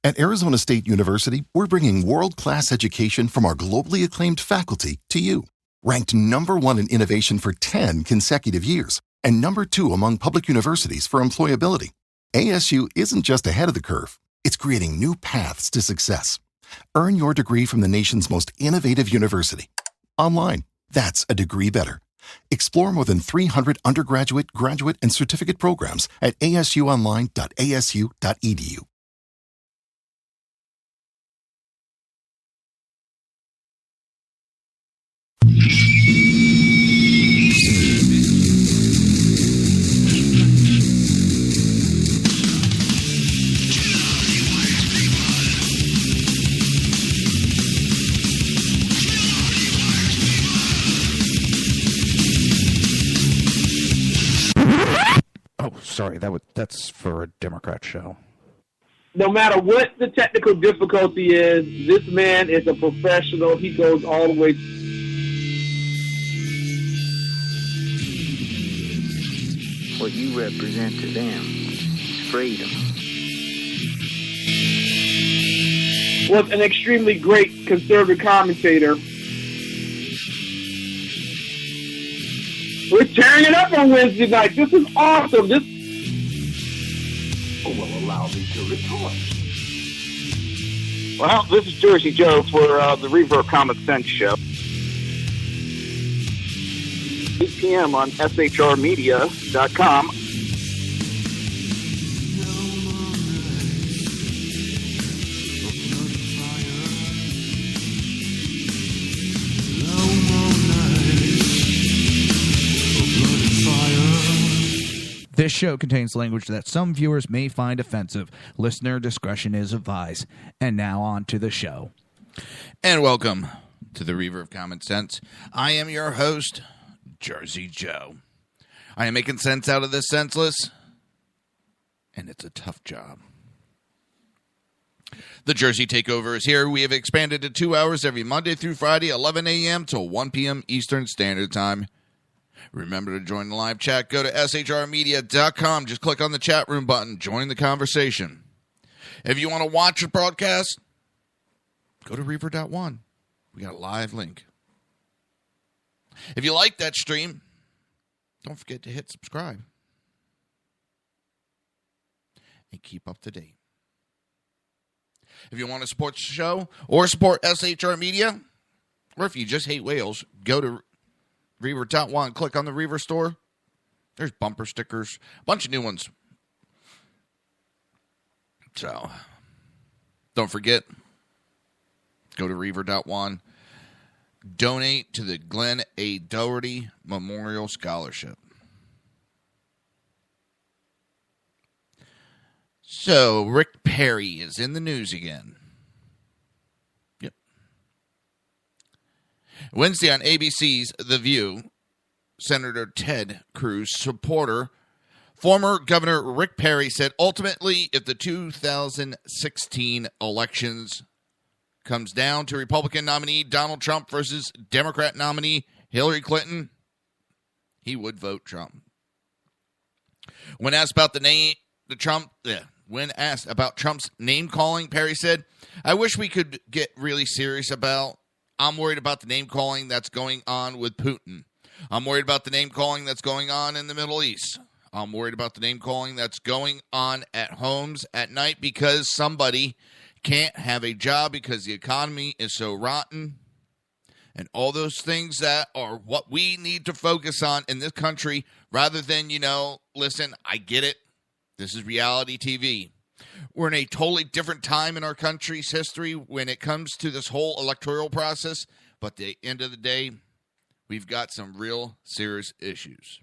At Arizona State University, we're bringing world-class education from our globally acclaimed faculty to you. Ranked #1 in innovation for 10 consecutive years and #2 among public universities for employability, ASU isn't just ahead of the curve, it's creating new paths to success. Earn your degree from the nation's most innovative university. Online, that's a degree better. Explore more than 300 undergraduate, graduate, and certificate programs at asuonline.asu.edu. Oh, sorry, that's for a Democrat show. No matter what the technical difficulty is, this man is a professional. He goes all the way. What you represent to them is freedom. Was an extremely great conservative commentator. We're tearing it up on Wednesday night. This is awesome. This will allow me to retort. Well, this is Jersey Joe for the Reaver of Common Sense show. 8 p.m. on shrmedia.com. This show contains language that some viewers may find offensive. Listener discretion is advised. And now on to the show. And welcome to the Reaver of Common Sense. I am your host, Jersey Joe. I am making sense out of the senseless, and it's a tough job. The Jersey Takeover is here. We have expanded to 2 hours every Monday through Friday, 11 a.m. till 1 p.m. Eastern Standard Time. Remember to join the live chat. Go to shrmedia.com. Just click on the chat room button. Join the conversation. If you want to watch the broadcast, go to Reaver.one. We got a live link. If you like that stream, don't forget to hit subscribe. And keep up to date. If you want to support the show or support SHR Media, or if you just hate whales, go to Reaver.one. Click on the Reaver store. There's bumper stickers. A bunch of new ones. So, don't forget, go to Reaver.one. Donate to the Glenn A. Doherty Memorial Scholarship. So, Rick Perry is in the news again. Yep. Wednesday on ABC's The View, Senator Ted Cruz supporter, former Governor Rick Perry, said ultimately if the 2016 elections comes down to Republican nominee Donald Trump versus Democrat nominee Hillary Clinton, he would vote Trump. When asked about Trump's name calling, Perry said, "I wish we could get really serious about. I'm worried about the name calling that's going on with Putin. I'm worried about the name calling that's going on in the Middle East. I'm worried about the name calling that's going on at homes at night because somebody can't have a job because the economy is so rotten." And all those things that are what we need to focus on in this country rather than, listen, I get it. This is reality TV. We're in a totally different time in our country's history when it comes to this whole electoral process. But at the end of the day, we've got some real serious issues.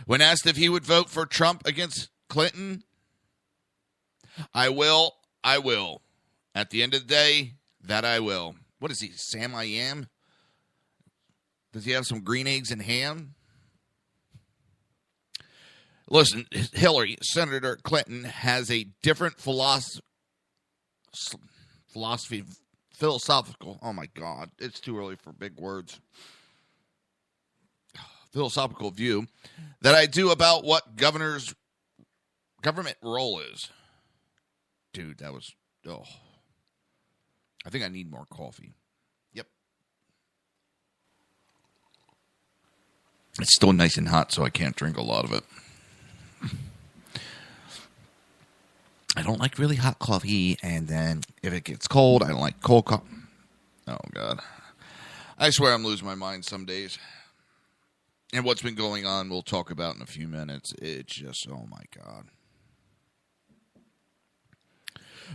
When asked if he would vote for Trump against Clinton, I will. At the end of the day, that I will. What is he, Sam I Am? Does he have some green eggs and ham? Listen, Senator Clinton has a different philosophical, oh my God, it's too early for big words. Philosophical view that I do about what government role is. Dude, that was... Oh. I think I need more coffee. Yep. It's still nice and hot, so I can't drink a lot of it. I don't like really hot coffee, and then if it gets cold, I don't like cold coffee. Oh, God. I swear I'm losing my mind some days. And what's been going on, we'll talk about in a few minutes. It's just, oh, my God.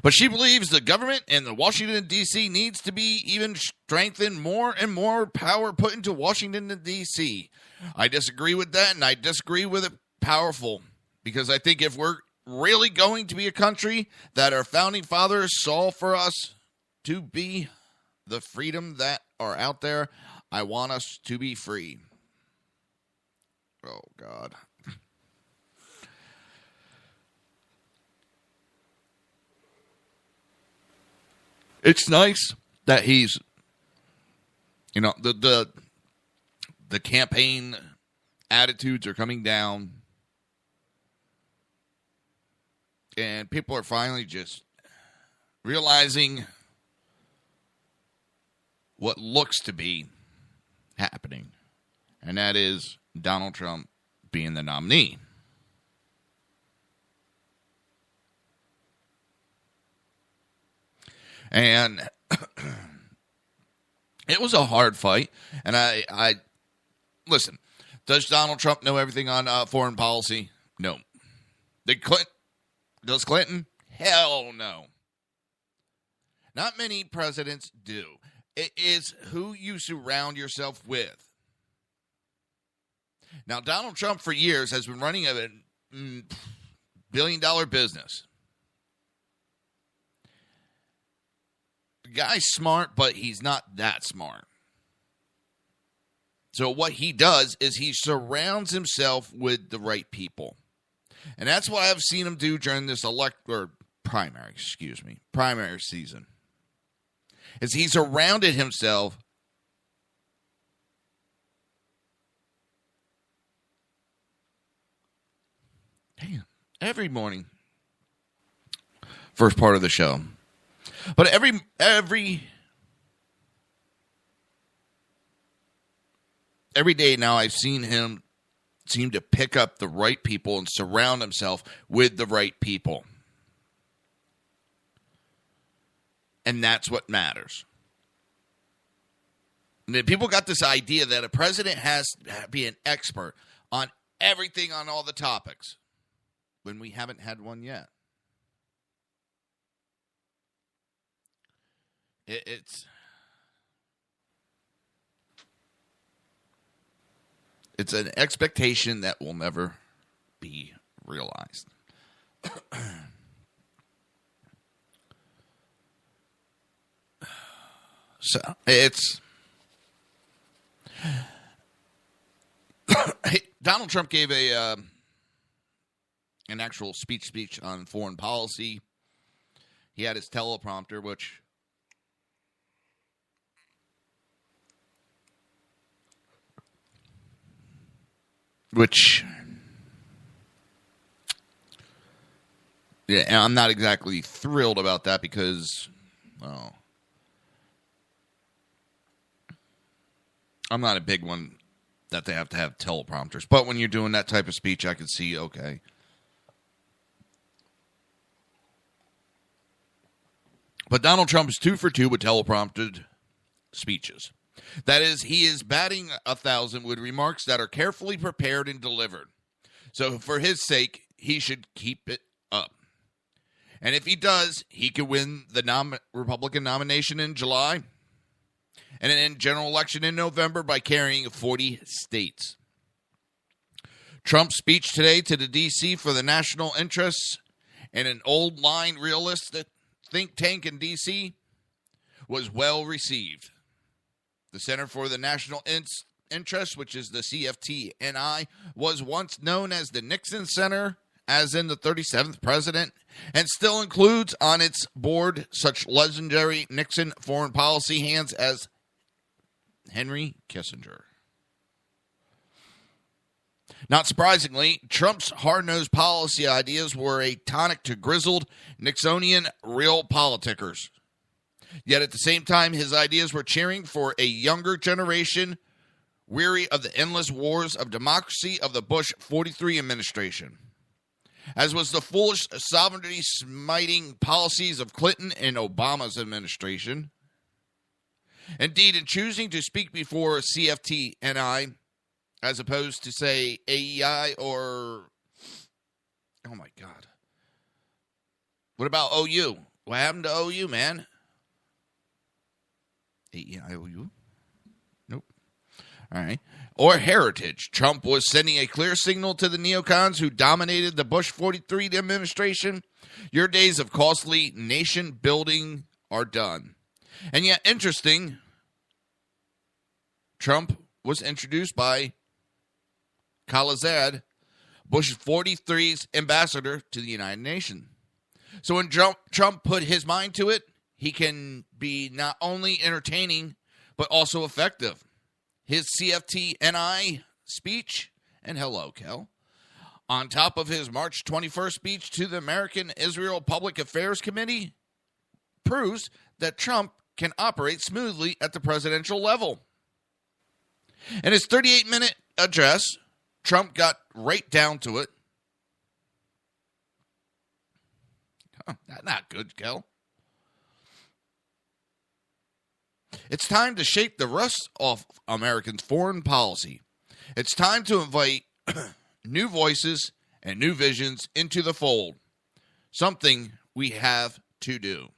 But she believes the government and the Washington, D.C. needs to be even strengthened, more and more power put into Washington and D.C. I disagree with that, and I disagree with it powerful. Because I think if we're really going to be a country that our founding fathers saw for us to be the freedom that are out there, I want us to be free. Oh, God. It's nice that he's, you know, the campaign attitudes are coming down. And people are finally just realizing what looks to be happening. And that is Donald Trump being the nominee. And it was a hard fight. And I listen, does Donald Trump know everything on foreign policy? No. Does Clinton? Hell no. Not many presidents do. It is who you surround yourself with. Now, Donald Trump for years has been running a billion-dollar business. The guy's smart, but he's not that smart. So what he does is he surrounds himself with the right people. And that's what I've seen him do during this primary season. Is he surrounded himself every morning. First part of the show. But every day now I've seen him seem to pick up the right people and surround himself with the right people. And that's what matters. And then people got this idea that a president has to be an expert on everything on all the topics, when we haven't had one yet. It's an expectation that will never be realized. So it's Donald Trump gave an actual speech on foreign policy. He had his teleprompter, which yeah, I'm not exactly thrilled about that because, well, I'm not a big one that they have to have teleprompters. But when you're doing that type of speech, I can see, okay. But Donald Trump is 2 for 2 with teleprompted speeches. That is, he is batting 1,000 with remarks that are carefully prepared and delivered. So for his sake, he should keep it up. And if he does, he could win the Republican nomination in July and then general election in November by carrying 40 states. Trump's speech today to the D.C. for the national interests and an old line realistic think tank in D.C. was well received. The Center for the National Interest, which is the CFTNI, was once known as the Nixon Center, as in the 37th president, and still includes on its board such legendary Nixon foreign policy hands as Henry Kissinger. Not surprisingly, Trump's hard-nosed policy ideas were a tonic to grizzled Nixonian real politicers. Yet at the same time, his ideas were cheering for a younger generation weary of the endless wars of democracy of the Bush 43 administration, as was the foolish sovereignty-smiting policies of Clinton and Obama's administration. Indeed, in choosing to speak before CFT-NI, as opposed to, say, AEI or, oh my God. What about OU? What happened to OU, man? AEI, OU? Nope. All right. Or Heritage. Trump was sending a clear signal to the neocons who dominated the Bush 43 administration. Your days of costly nation building are done. And yet, interesting, Trump was introduced by Khalilzad, Bush 43's ambassador to the United Nations. So when Trump put his mind to it, he can be not only entertaining, but also effective. His CFT-NI speech, and hello, Kel, on top of his March 21st speech to the American-Israel Public Affairs Committee, proves that Trump can operate smoothly at the presidential level. In his 38-minute address, Trump got right down to it. Oh, not good, Kel. It's time to shake the rust off Americans' foreign policy. It's time to invite new voices and new visions into the fold. Something we have to do.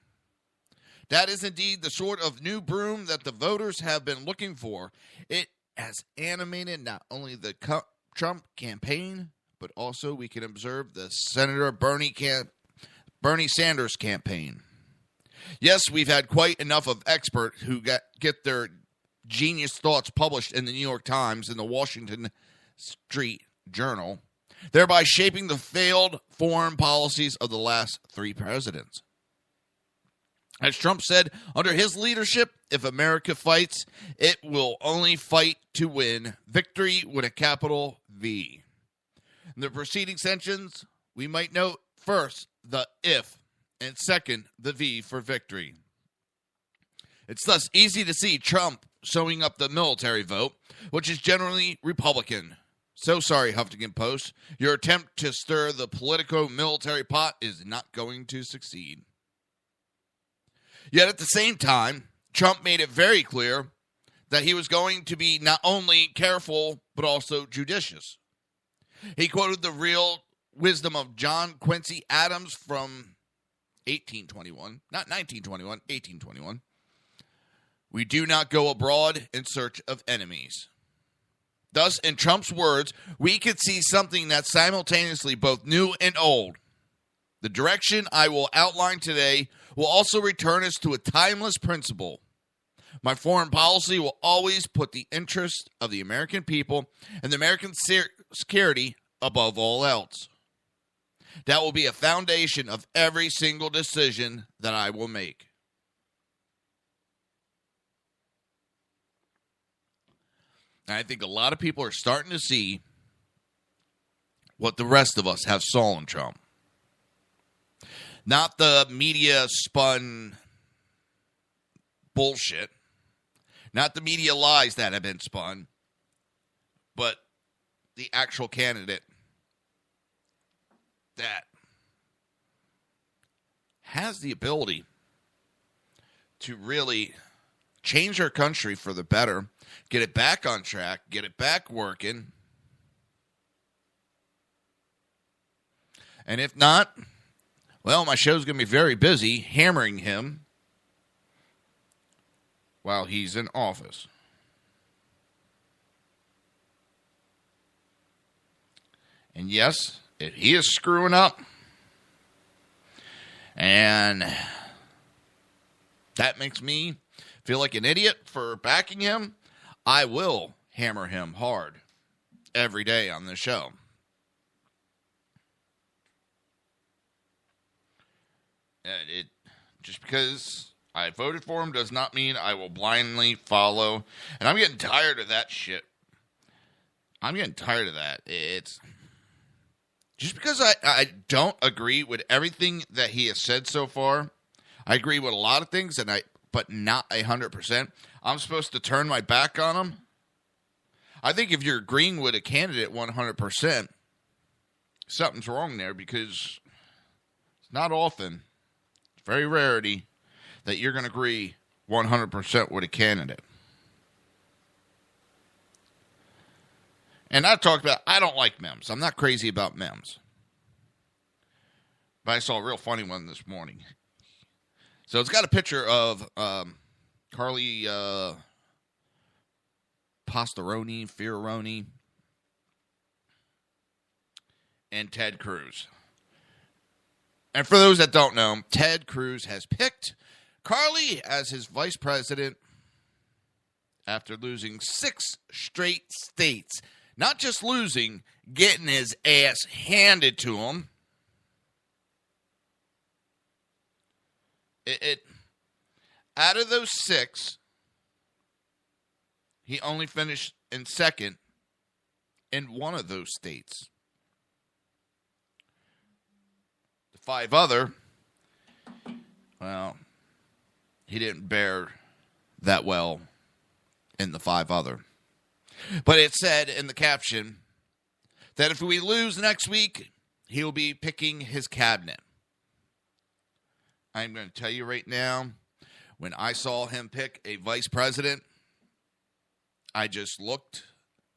That is indeed the sort of new broom that the voters have been looking for. It has animated not only the Trump campaign, but also we can observe the Senator Bernie Sanders campaign. Yes, we've had quite enough of experts who get their genius thoughts published in the New York Times and the Washington Street Journal, thereby shaping the failed foreign policies of the last three presidents. As Trump said, under his leadership, if America fights, it will only fight to win. Victory with a capital V. In the preceding sections, we might note first the if, and second, the V for victory. It's thus easy to see Trump showing up the military vote, which is generally Republican. So sorry, Huffington Post. Your attempt to stir the politico-military pot is not going to succeed. Yet at the same time, Trump made it very clear that he was going to be not only careful, but also judicious. He quoted the real wisdom of John Quincy Adams from 1821, not 1921, 1821. We do not go abroad in search of enemies. Thus, in Trump's words, we could see something that's simultaneously both new and old. The direction I will outline today will also return us to a timeless principle. My foreign policy will always put the interest of the American people and the American security above all else. That will be a foundation of every single decision that I will make. And I think a lot of people are starting to see what the rest of us have saw in Trump. Not the media spun bullshit. Not the media lies that have been spun. But the actual candidate that has the ability to really change our country for the better, get it back on track, get it back working. And if not, well, my show's going to be very busy hammering him while he's in office. And yes, if he is screwing up, and that makes me feel like an idiot for backing him, I will hammer him hard every day on this show. And just because I voted for him does not mean I will blindly follow. And I'm getting tired of that shit. I'm getting tired of that. It's just because I don't agree with everything that he has said so far. I agree with a lot of things, but not 100%. I'm supposed to turn my back on him. I think if you're agreeing with a candidate 100%, something's wrong there, because it's not often, it's very rarity, that you're going to agree 100% with a candidate. And I talked about, I don't like memes. I'm not crazy about memes. But I saw a real funny one this morning. So it's got a picture of Carly Fioroni, and Ted Cruz. And for those that don't know, Ted Cruz has picked Carly as his vice president after losing 6 straight states. Not just losing, getting his ass handed to him. Out of those 6, he only finished in second in one of those states. The 5 other, well, he didn't bear that well in the 5 other. But it said in the caption that if we lose next week, he'll be picking his cabinet. I'm going to tell you right now, when I saw him pick a vice president, I just looked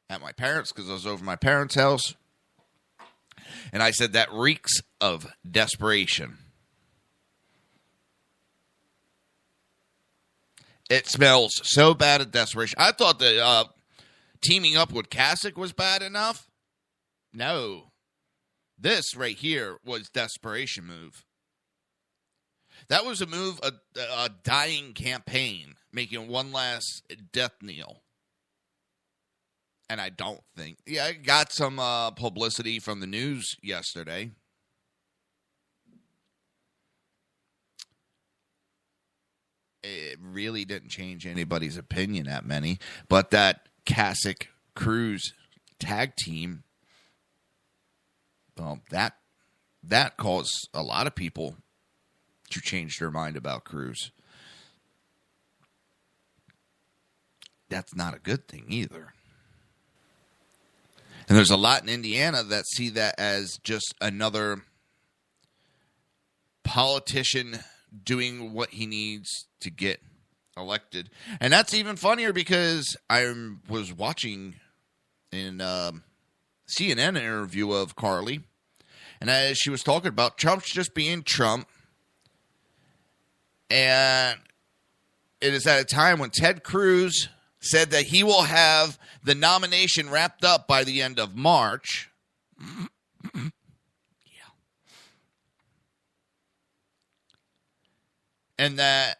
at my parents, because I was over my parents' house, and I said, that reeks of desperation. It smells so bad of desperation. I thought that teaming up with Kasich was bad enough. No. This right here was desperation move. That was a move, a dying campaign, making one last death knell. And I don't think... Yeah, I got some publicity from the news yesterday. It really didn't change anybody's opinion that many. But that Kasich-Cruz tag team, well, that caused a lot of people to change their mind about Cruz. That's not a good thing either. And there's a lot in Indiana that see that as just another politician doing what he needs to get elected. And that's even funnier because I was watching in CNN interview of Carly, and as she was talking about Trump's just being Trump, and it is at a time when Ted Cruz said that he will have the nomination wrapped up by the end of March. Yeah. And that,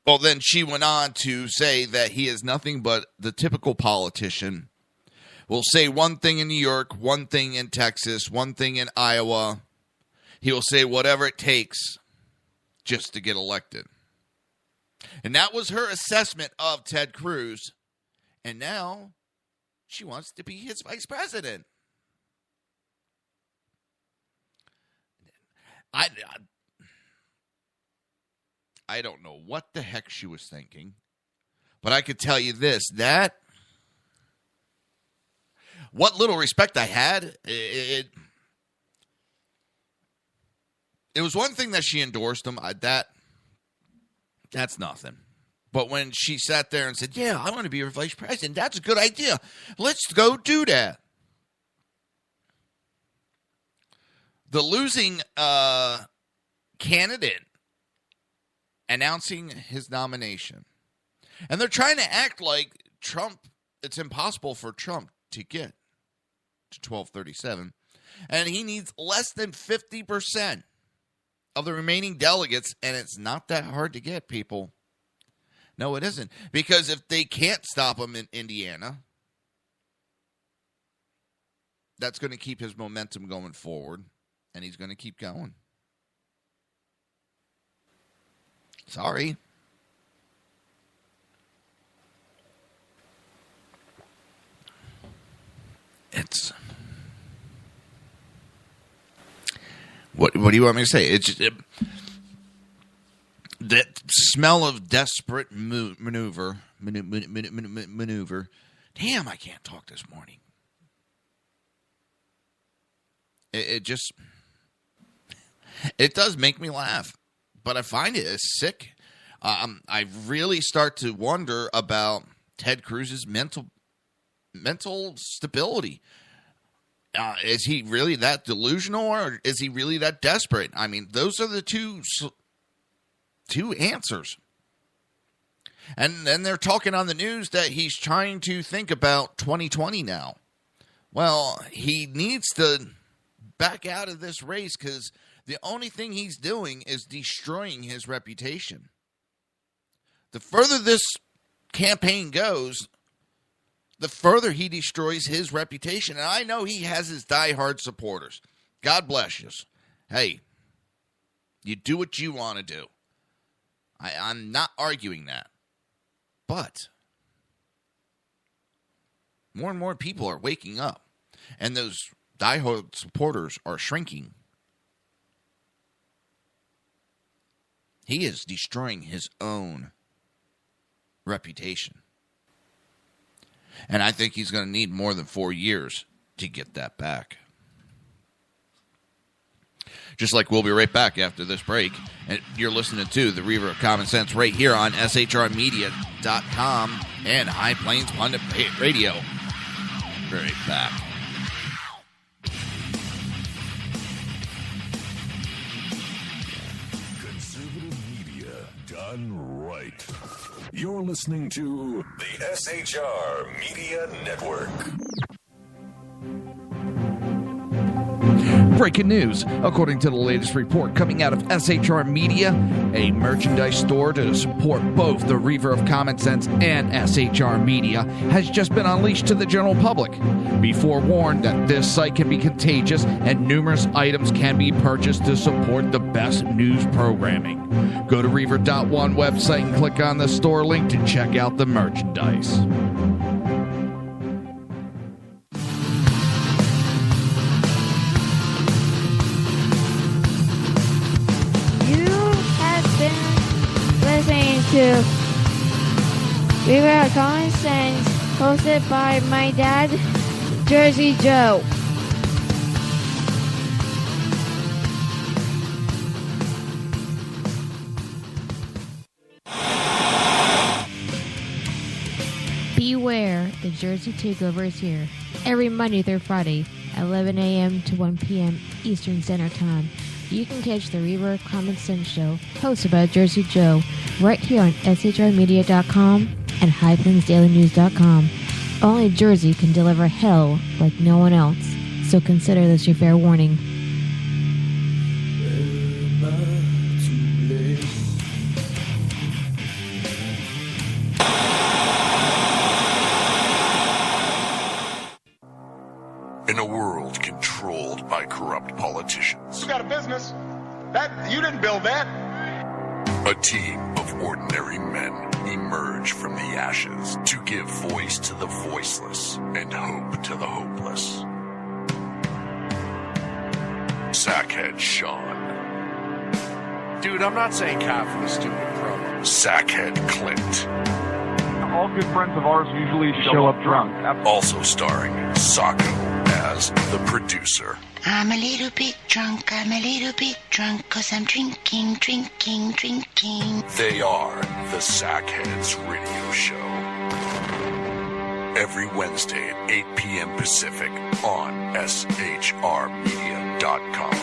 well, then she went on to say that he is nothing but the typical politician. Will say one thing in New York, one thing in Texas, one thing in Iowa. He will say whatever it takes just to get elected. And that was her assessment of Ted Cruz. And now she wants to be his vice president. I don't know what the heck she was thinking. But I could tell you this, that what little respect I had, it was one thing that she endorsed him. That's nothing. But when she sat there and said, yeah, I want to be your vice president, that's a good idea. Let's go do that. The losing candidate announcing his nomination. And they're trying to act like Trump, it's impossible for Trump to get to 1237. And he needs less than 50% of the remaining delegates, and it's not that hard to get, people. No, it isn't. Because if they can't stop him in Indiana, that's going to keep his momentum going forward, and he's going to keep going. Sorry. it's... What do you want me to say? It's just... that smell of desperate maneuver. Damn, I can't talk this morning. It just... It does make me laugh, but I find it as sick. I really start to wonder about Ted Cruz's mental stability. Is he really that delusional, or is he really that desperate? I mean, those are the two answers. And then they're talking on the news that he's trying to think about 2020 now. Well, he needs to back out of this race because the only thing he's doing is destroying his reputation. The further this campaign goes, the further he destroys his reputation. And I know he has his diehard supporters. God bless you. Hey, you do what you want to do. I'm not arguing that. But more and more people are waking up. And those diehard supporters are shrinking. He is destroying his own reputation. And I think he's going to need more than 4 years to get that back. Just like we'll be right back after this break. And you're listening to the Reaver of Common Sense right here on shrmedia.com and High Plains Pundit Radio. Right back. Right. You're listening to the SHR Media Network. Breaking news. According to the latest report coming out of SHR Media, a merchandise store to support both the Reaver of Common Sense and SHR Media has just been unleashed to the general public. Be forewarned that this site can be contagious and numerous items can be purchased to support the best news programming. Go to Reaver.one website and click on the store link to check out the merchandise. To Reaver of Common Sense, hosted by my dad, Jersey Joe. Beware, the Jersey Takeover is here. Every Monday through Friday, 11 a.m. to 1 p.m. Eastern Standard Time. You can catch the Reaver of Common Sense show, hosted by Jersey Joe, right here on shrmedia.com and highplainsdailynews.com. Only Jersey can deliver hell like no one else, so consider this your fair warning. In a world controlled by corrupt politicians, you got a business. That you didn't build that. A team of ordinary men emerge from the ashes to give voice to the voiceless and hope to the hopeless. Sackhead Sean. Dude, I'm not saying cow for the stupid promo. Sackhead Clint. All good friends of ours usually show up drunk. Also starring Sacco as the producer. I'm a little bit drunk, 'cause I'm drinking. They are the Sackheads Radio Show. Every Wednesday at 8 p.m. Pacific on shrmedia.com.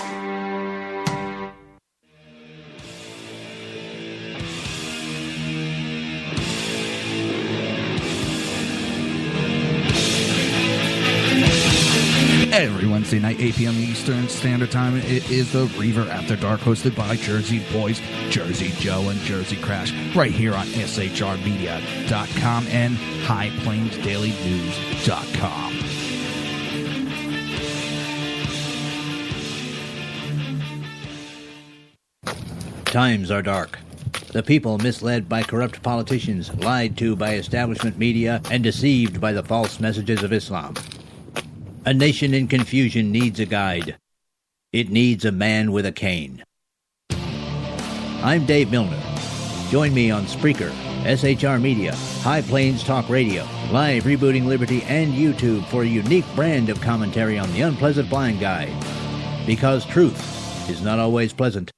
Every Wednesday night, 8 p.m. Eastern Standard Time, it is the Reaver After Dark, hosted by Jersey Boys, Jersey Joe, and Jersey Crash, right here on shrmedia.com and highplainsdailynews.com. Times are dark. The people misled by corrupt politicians, lied to by establishment media, and deceived by the false messages of Islam. A nation in confusion needs a guide. It needs a man with a cane. I'm Dave Milner. Join me on Spreaker, SHR Media, High Plains Talk Radio, Live Rebooting Liberty, and YouTube for a unique brand of commentary on the unpleasant blind guide. Because truth is not always pleasant.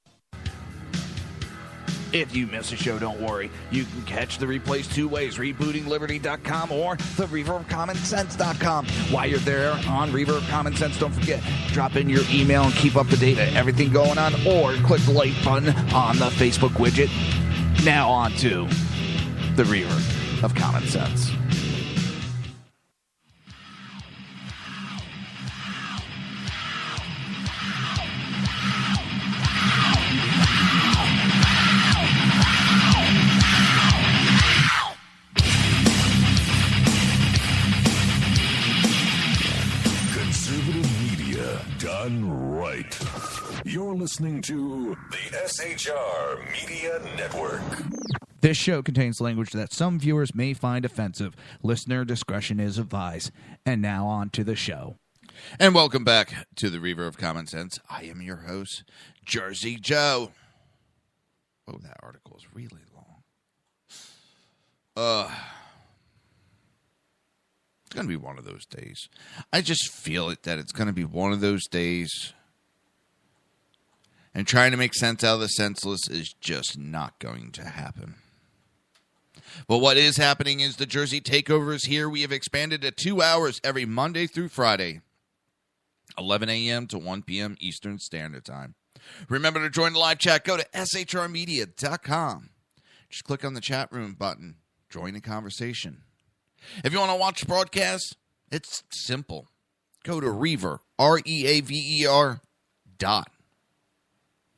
If you miss a show, don't worry. You can catch the replays two ways, rebootingliberty.com or the Reaver of Common Sense.com. While you're there on Reaver of Common Sense, don't forget, drop in your email and keep up to date on everything going on, or click the like button on the Facebook widget. Now on to the Reaver of Common Sense. Done right. You're listening to the SHR Media Network. This show contains language that some viewers may find offensive. Listener discretion is advised. And now on to the show. And welcome back to the Reaver of Common Sense. I am your host, Jersey Joe. Oh, that article is really long. It's going to be one of those days. I just feel it that it's going to be one of those days. And trying to make sense out of the senseless is just not going to happen. But what is happening is the Jersey Takeover is here. We have expanded to 2 hours every Monday through Friday, 11 a.m. to 1 p.m. Eastern Standard Time. Remember to join the live chat. Go to shrmedia.com. Just click on the chat room button. Join the conversation. If you want to watch the broadcast, it's simple. Go to Reaver, REAVER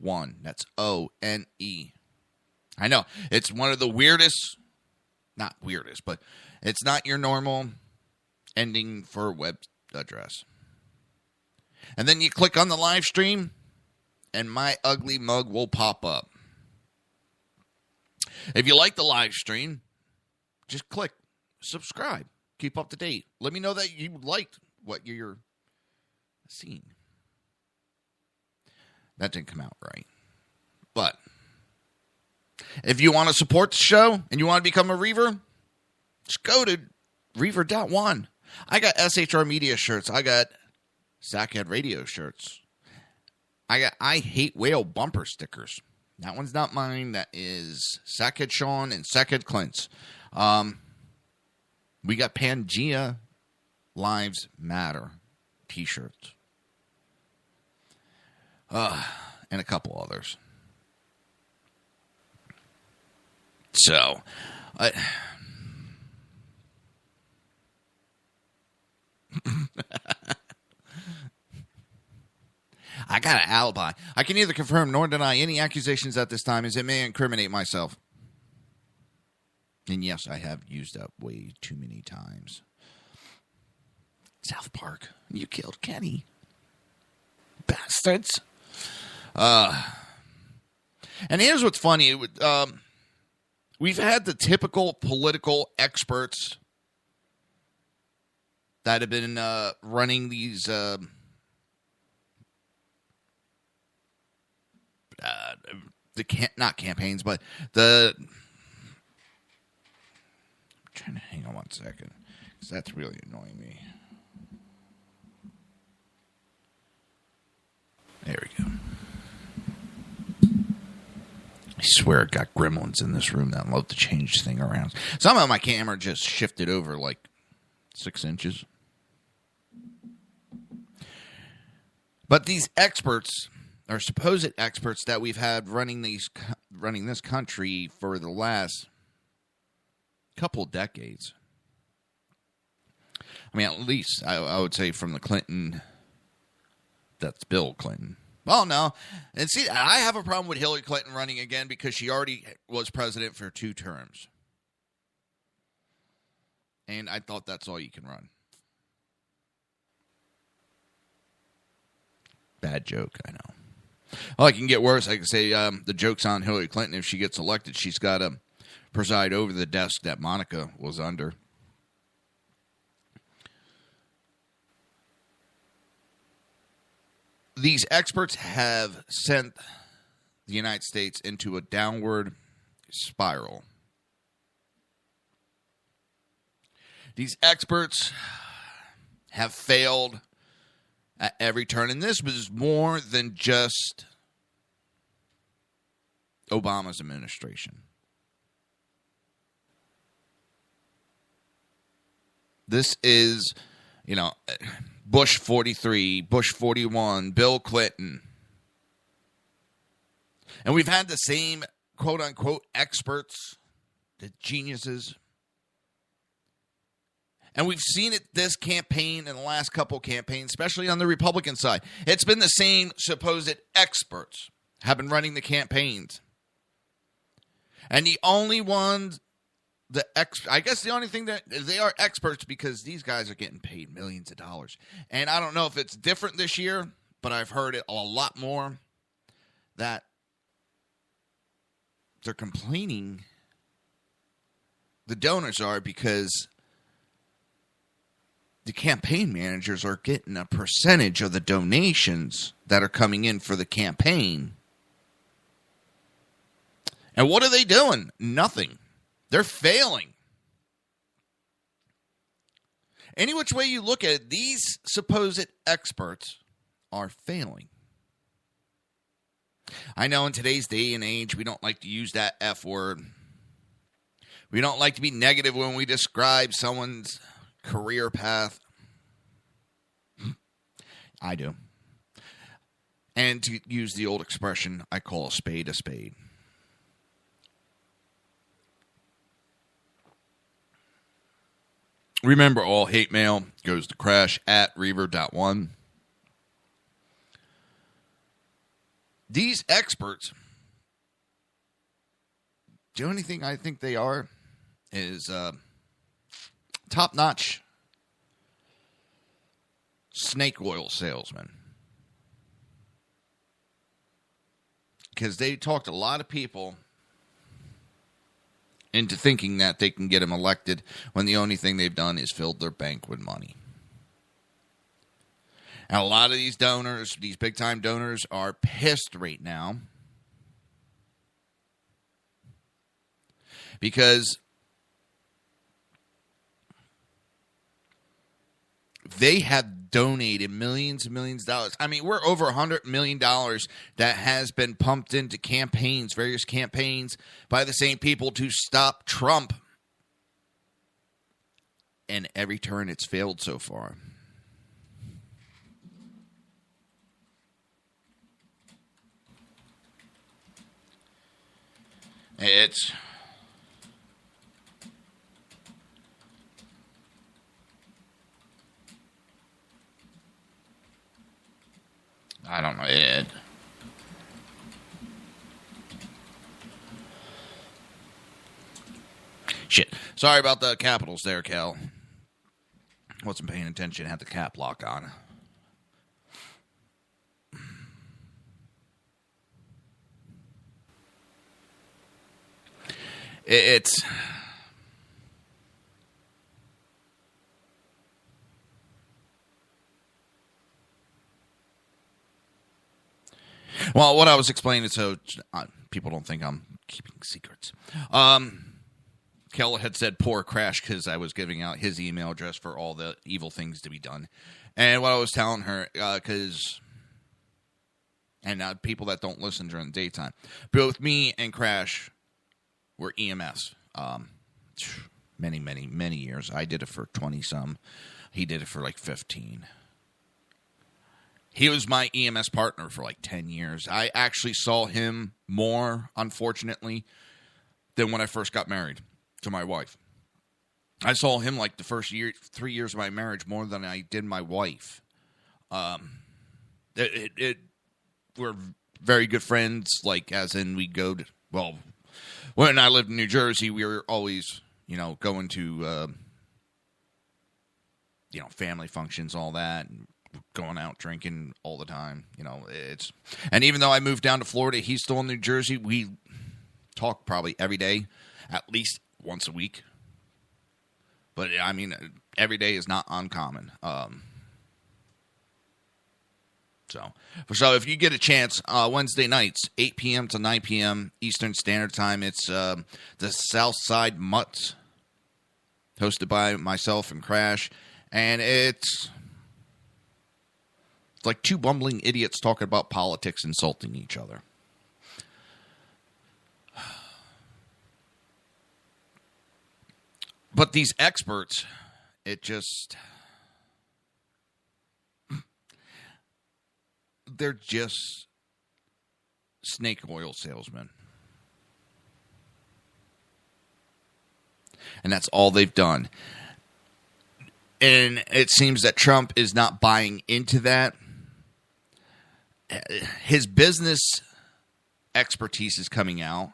.1. That's ONE. I know, it's one of the weirdest, not weirdest, but it's not your normal ending for a web address. And then you click on the live stream, and my ugly mug will pop up. If you like the live stream, just click subscribe. Keep up to date. Let me know that you liked what you're seeing. That didn't come out right. But if you want to support the show and you want to become a Reaver, just go to Reaver.1. I got SHR Media shirts. I got Sackhead Radio shirts. I got I Hate Whale bumper stickers. That one's not mine. That is Sackhead Sean and Sackhead Clint's. We got Pangea Lives Matter t-shirts. And a couple others. So, I got an alibi. I can neither confirm nor deny any accusations at this time, as it may incriminate myself. And yes, I have used up way too many times. South Park, you killed Kenny. Bastards. And here's what's funny. We've had the typical political experts that have been running these not campaigns, but the... I'm trying to hang on one second, because that's really annoying me. There we go. I swear it got gremlins in this room that love to change thing around. Somehow my camera just shifted over like 6 inches. But these experts, or supposed experts that we've had running this country for the last couple of decades. I mean, at least I would say from the Clinton, that's Bill Clinton. Well, no. And see, I have a problem with Hillary Clinton running again because she already was president for 2 terms. And I thought that's all you can run. Bad joke, I know. Well, I can get worse. I can say the joke's on Hillary Clinton. If she gets elected, she's got to preside over the desk that Monica was under. these experts have sent the United States into a downward spiral. These experts have failed at every turn, and this was more than just Obama's administration. This is, Bush 43, Bush 41, Bill Clinton. And we've had the same quote-unquote experts, the geniuses. And we've seen it this campaign and the last couple campaigns, especially on the Republican side. It's been the same supposed experts have been running the campaigns. And the only ones, I guess the only thing that they are experts because these guys are getting paid millions of dollars. And I don't know if it's different this year, but I've heard it a lot more that they're complaining, the donors are, because the campaign managers are getting a percentage of the donations that are coming in for the campaign. And what are they doing? Nothing. They're failing. Any which way you look at it, these supposed experts are failing. I know in today's day and age, we don't like to use that F word. We don't like to be negative when we describe someone's career path. I do. And to use the old expression, I call a spade a spade. Remember, all hate mail goes to crash@reaver.one. These experts, the only thing I think they are is top-notch snake oil salesmen. Because they talked a lot of people into thinking that they can get him elected when the only thing they've done is filled their bank with money. And a lot of these donors, these big-time donors, are pissed right now because they have donated millions and millions of dollars. I mean, we're over $100 million that has been pumped into campaigns, various campaigns by the same people to stop Trump. And every turn it's failed so far. It's... I don't know. Shit. Sorry about the capitals there, Cal. Wasn't paying attention. Had the cap lock on. It's... Well, what I was explaining, so people don't think I'm keeping secrets. Kel had said poor Crash because I was giving out his email address for all the evil things to be done. And what I was telling her, because... and people that don't listen during the daytime. Both me and Crash were EMS. Many, many, many years. I did it for 20-some. He did it for like 15. He was my EMS partner for like 10 years. I actually saw him more, unfortunately, than when I first got married to my wife. I saw him like the first 3 years of my marriage more than I did my wife. We're very good friends, like as in we go to, well, when I lived in New Jersey, we were always, going to, family functions, all that, and going out drinking all the time. And even though I moved down to Florida, he's still in New Jersey. We talk probably every day, at least once a week. But I mean, every day is not uncommon. So if you get a chance, Wednesday nights, 8 p.m. to 9 p.m. Eastern Standard Time, it's the Southside Mutts, hosted by myself and Crash, and it's like two bumbling idiots talking about politics, insulting each other. But these experts, they're just snake oil salesmen. And that's all they've done. And it seems that Trump is not buying into that. His business expertise is coming out.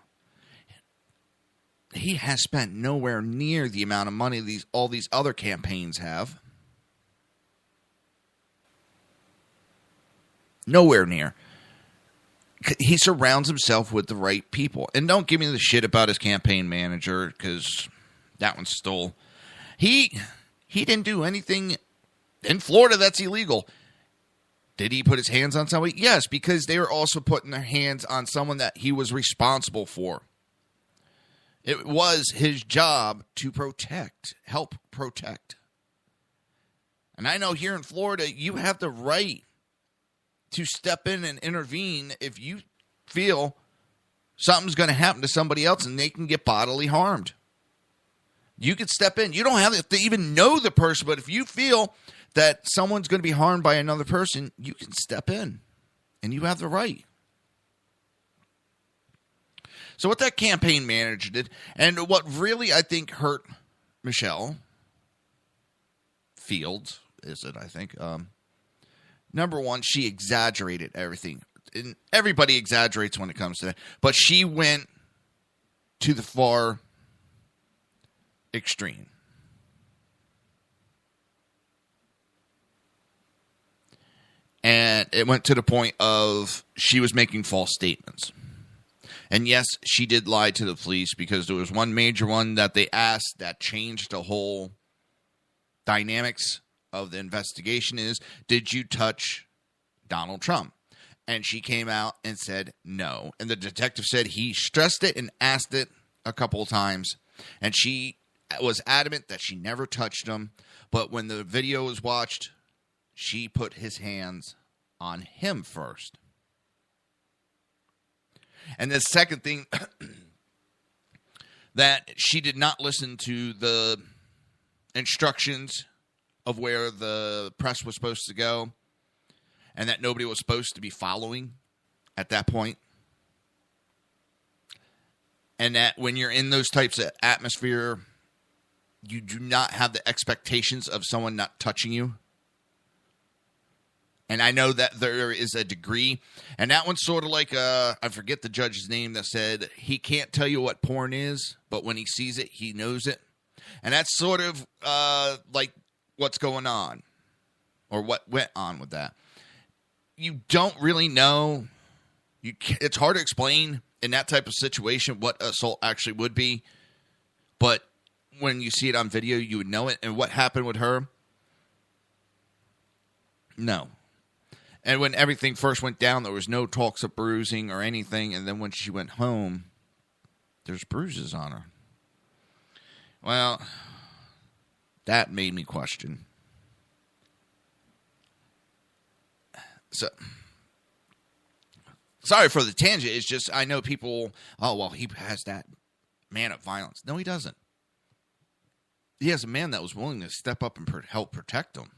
He has spent nowhere near the amount of money all these other campaigns have. Nowhere near. He surrounds himself with the right people. And don't give me the shit about his campaign manager, because that one stole. He didn't do anything in Florida that's illegal. Did he put his hands on somebody? Yes, because they were also putting their hands on someone that he was responsible for. It was his job to help protect. And I know here in Florida, you have the right to step in and intervene if you feel something's going to happen to somebody else and they can get bodily harmed. You can step in. You don't have to even know the person, but if you feel that someone's going to be harmed by another person, you can step in, and you have the right. So what that campaign manager did, and what really I think hurt Michelle Fields, number one, she exaggerated everything. And everybody exaggerates when it comes to that. But she went to the far extreme. And it went to the point of she was making false statements. And yes, she did lie to the police, because there was one major one that they asked that changed the whole dynamics of the investigation is, did you touch Donald Trump? And she came out and said no. And the detective said he stressed it and asked it a couple of times. And she was adamant that she never touched him. But when the video was watched, she put his hands on him first. And the second thing, that she did not listen to the instructions of where the press was supposed to go, and that nobody was supposed to be following at that point. And that when you're in those types of atmosphere, you do not have the expectations of someone not touching you. And I know that there is a degree. And that one's sort of like, I forget the judge's name, that said he can't tell you what porn is, but when he sees it, he knows it. And that's sort of like what's going on, or what went on with that. You don't really know. It's hard to explain in that type of situation what assault actually would be. But when you see it on video, you would know it. And what happened with her? No. And when everything first went down, there was no talks of bruising or anything. And then when she went home, there's bruises on her. Well, that made me question. So, sorry for the tangent. It's just, I know people, oh, well, he has that man of violence. No, he doesn't. He has a man that was willing to step up and help protect him.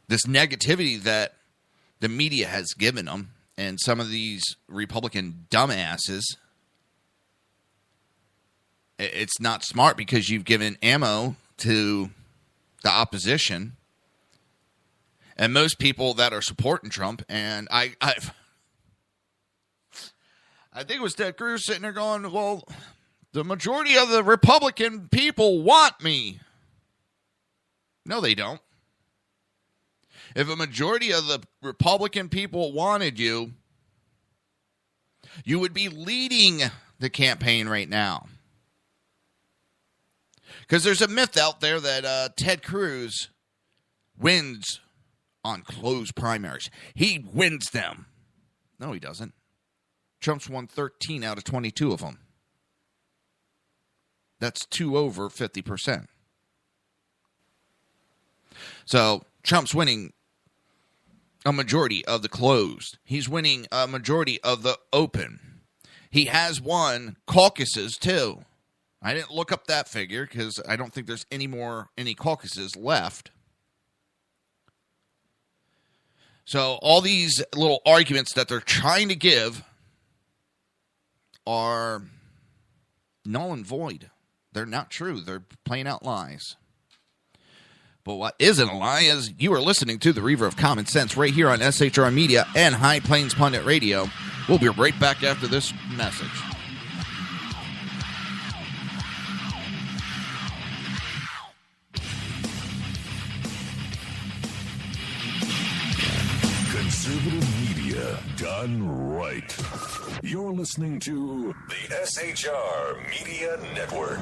This negativity that the media has given him, and some of these Republican dumbasses, it's not smart, because you've given ammo to the opposition. And most people that are supporting Trump, and I think it was Ted Cruz sitting there going, well, the majority of the Republican people want me. No, they don't. If a majority of the Republican people wanted you, you would be leading the campaign right now. Because there's a myth out there that Ted Cruz wins on closed primaries. He wins them. No, he doesn't. Trump's won 13 out of 22 of them. That's over 50%. So Trump's winning a majority of the closed. He's winning a majority of the open. He has won caucuses, too. I didn't look up that figure because I don't think there's any caucuses left. So all these little arguments that they're trying to give are null and void. They're not true. They're plain out lies. But what isn't a lie is you are listening to the Reaver of Common Sense right here on SHR Media and High Plains Pundit Radio. We'll be right back after this message. Conservative media done right. You're listening to the SHR Media Network.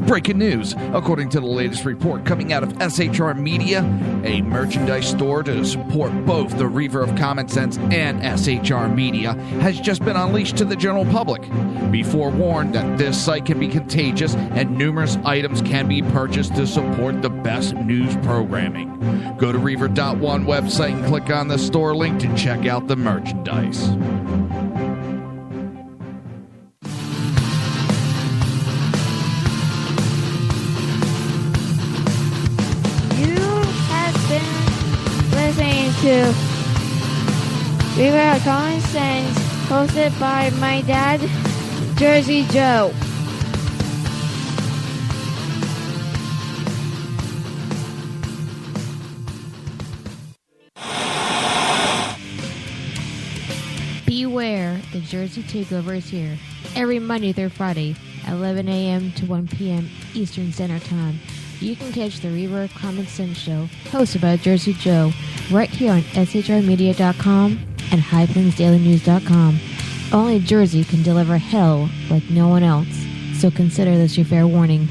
Breaking news. According to the latest report coming out of SHR Media, a merchandise store to support both the Reaver of Common Sense and SHR Media has just been unleashed to the general public. Be forewarned that this site can be contagious and numerous items can be purchased to support the best news programming. Go to Reaver.one website and click on the store link to check out the merchandise. Listening to Reaver of Common Sense, hosted by my dad, Jersey Joe. Beware, the Jersey Takeover is here. Every Monday through Friday, 11 a.m. to 1 p.m. Eastern Standard Time. You can catch the Reaver of Common Sense show, hosted by Jersey Joe, right here on shrmedia.com and highplainsdailynews.com. Only Jersey can deliver hell like no one else, so consider this your fair warning.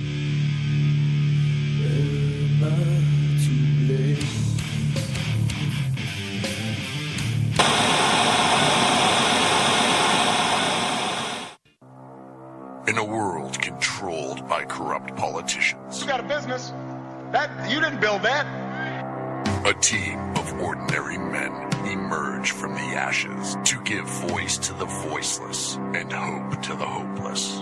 In a world controlled by corrupt politicians. You got a business. That you didn't build that. A team of ordinary men emerge from the ashes to give voice to the voiceless and hope to the hopeless.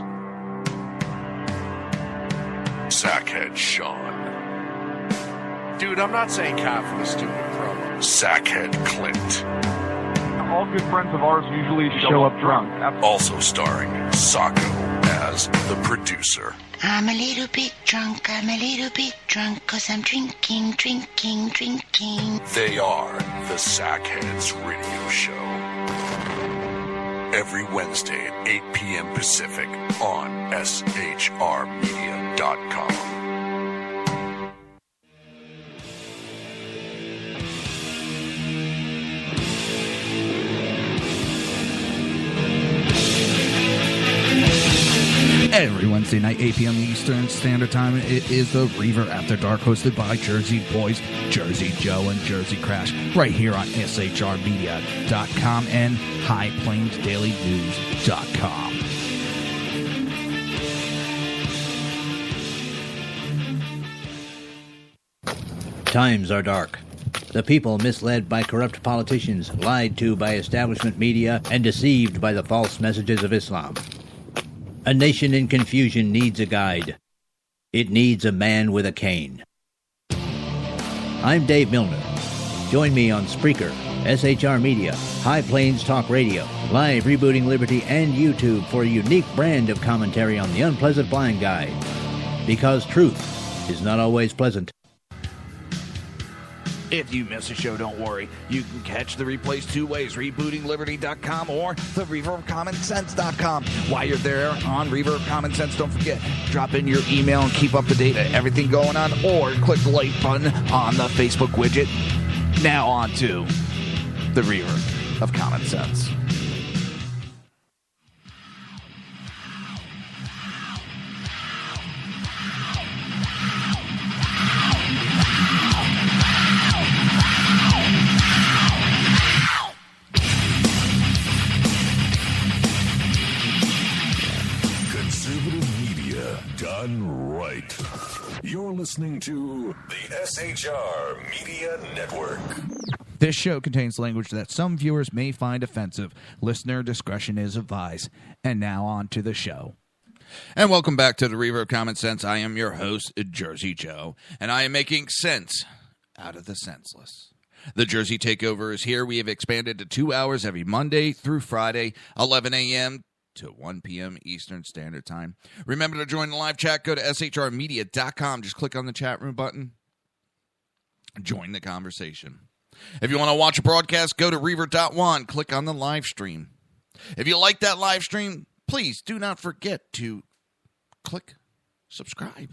Sackhead Sean. Dude, I'm not saying cough for the stupid promo. Sackhead Clint. All good friends of ours usually show up drunk. Also starring Sacco as the producer. I'm a little bit drunk, cause I'm drinking. They are the Sackheads Radio Show. Every Wednesday at 8 p.m. Pacific on shrmedia.com. Every Wednesday night, 8 p.m. Eastern Standard Time, it is the Reaver After Dark, hosted by Jersey Boys, Jersey Joe, and Jersey Crash, right here on shrmedia.com and highplainsdailynews.com. Times are dark. The people misled by corrupt politicians, lied to by establishment media, and deceived by the false messages of Islam. A nation in confusion needs a guide. It needs a man with a cane. I'm Dave Milner. Join me on Spreaker, SHR Media, High Plains Talk Radio, Live Rebooting Liberty, and YouTube for a unique brand of commentary on the unpleasant blind guide. Because truth is not always pleasant. If you miss a show, don't worry. You can catch the replays two ways, rebootingliberty.com or the reaverofcommonsense.com. While you're there on Reaver of Common Sense, don't forget, drop in your email and keep up to date on everything going on, or click the like button on the Facebook widget. Now on to the Reaver of Common Sense. listening to the SHR Media Network. This show contains language that some viewers may find offensive. Listener discretion is advised. And now on to the show. And welcome back to the Reaver of Common Sense. I am your host, Jersey Joe, and I am making sense out of the senseless. The Jersey Takeover is here. We have expanded to 2 hours every Monday through Friday, 11 a.m. to 1 p.m. Eastern Standard Time. Remember to join the live chat. Go to shrmedia.com. Just click on the chat room button. Join the conversation. If you want to watch a broadcast, go to Reaver.one. Click on the live stream. If you like that live stream, please do not forget to click subscribe.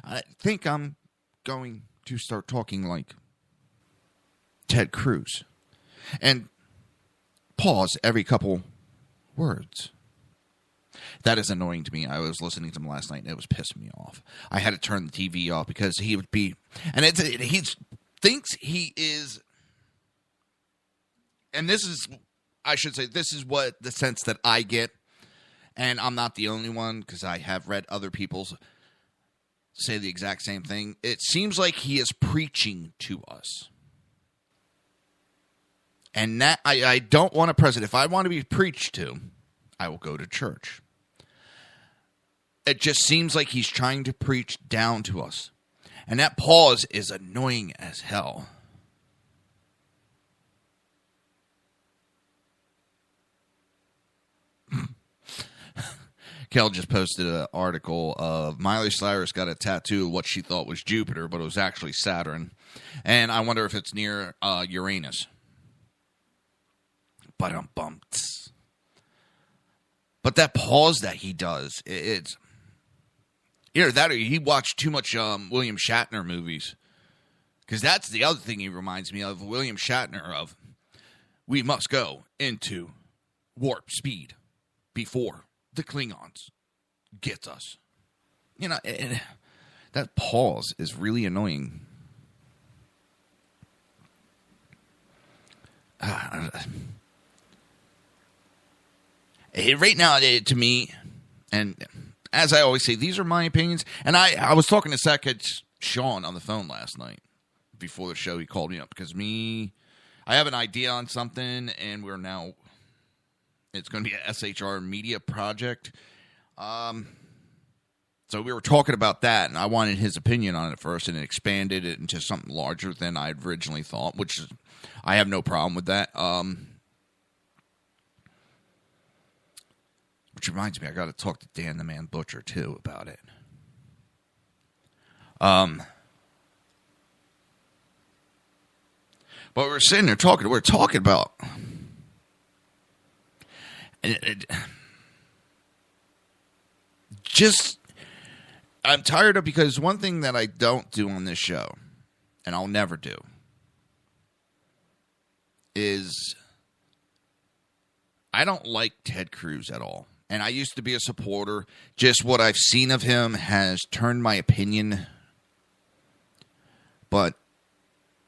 I think I'm going to start talking like Ted Cruz and pause every couple words. That is annoying to me. I was listening to him last night and it was pissing me off. I had to turn the TV off because he would be, and he thinks he is, and this is, I should say, this is what the sense that I get, and I'm not the only one because I have read other people say the exact same thing. It seems like he is preaching to us. And that I don't want a president. If I want to be preached to, I will go to church. It just seems like he's trying to preach down to us. And that pause is annoying as hell. Kel just posted an article of Miley Cyrus got a tattoo of what she thought was Jupiter, but it was actually Saturn. And I wonder if it's near Uranus. But that pause that he does, it's either that or he watched too much William Shatner movies. Because that's the other thing he reminds me of, William Shatner, of we must go into warp speed before the Klingons gets us. You know, that pause is really annoying. Right now, to me, and as I always say, these are my opinions. And I was talking to Sackhead Sean on the phone last night before the show. He called me up because I have an idea on something, and it's going to be an SHR Media project. So we were talking about that, and I wanted his opinion on it first, and it expanded it into something larger than I originally thought, which I have no problem with that. Which reminds me, I got to talk to Dan the Man Butcher, too, about it. But we're sitting there talking. We're talking about... I'm tired of, because one thing that I don't do on this show, and I'll never do, is I don't like Ted Cruz at all. And I used to be a supporter. Just what I've seen of him has turned my opinion. But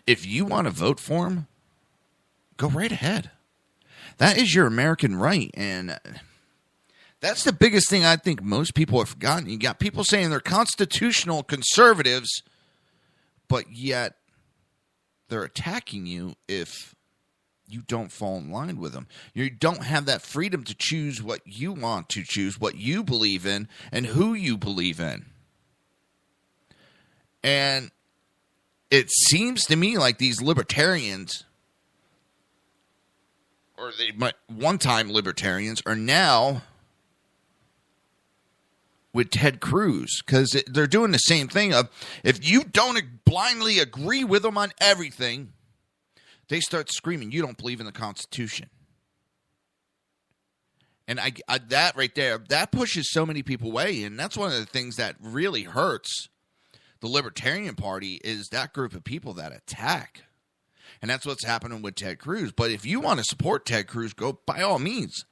if you want to vote for him, go right ahead. That is your American right. And that's the biggest thing I think most people have forgotten. You got people saying they're constitutional conservatives, but yet they're attacking you if you don't fall in line with them. You don't have that freedom to choose what you want to choose, what you believe in, and who you believe in. And it seems to me like these libertarians, or they might one-time libertarians, are now with Ted Cruz, because they're doing the same thing of, if you don't blindly agree with them on everything, they start screaming, you don't believe in the Constitution. And I that right there, that pushes so many people away. And that's one of the things that really hurts the Libertarian Party, is that group of people that attack. And that's what's happening with Ted Cruz. But if you want to support Ted Cruz, go by all means.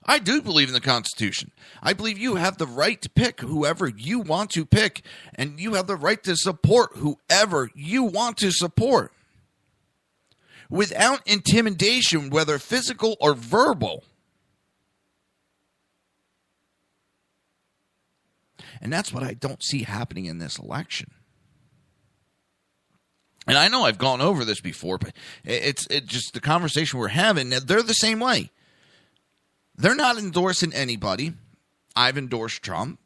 I do believe in the Constitution. I believe you have the right to pick whoever you want to pick. And you have the right to support whoever you want to support, without intimidation, whether physical or verbal. And that's what I don't see happening in this election. And I know I've gone over this before, but it's just the conversation we're having. They're the same way. They're not endorsing anybody. I've endorsed Trump.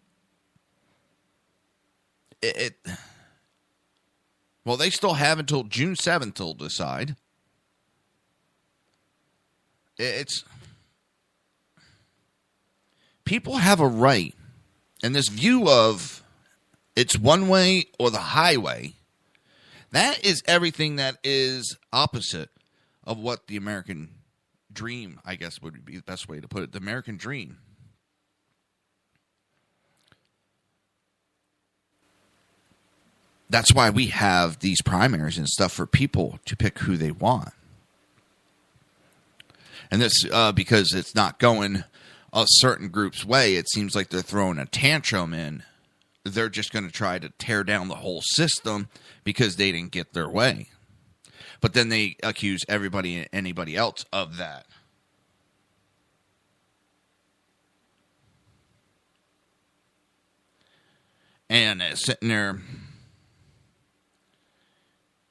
Well, they still have until June 7th to decide. People have a right, and this view of it's one way or the highway, that is everything that is opposite of what the American dream, I guess would be the best way to put it, the American dream. That's why we have these primaries and stuff for people to pick who they want. And this, because it's not going a certain group's way, it seems like they're throwing a tantrum in. They're just going to try to tear down the whole system because they didn't get their way. But then they accuse everybody and anybody else of that. And sitting there,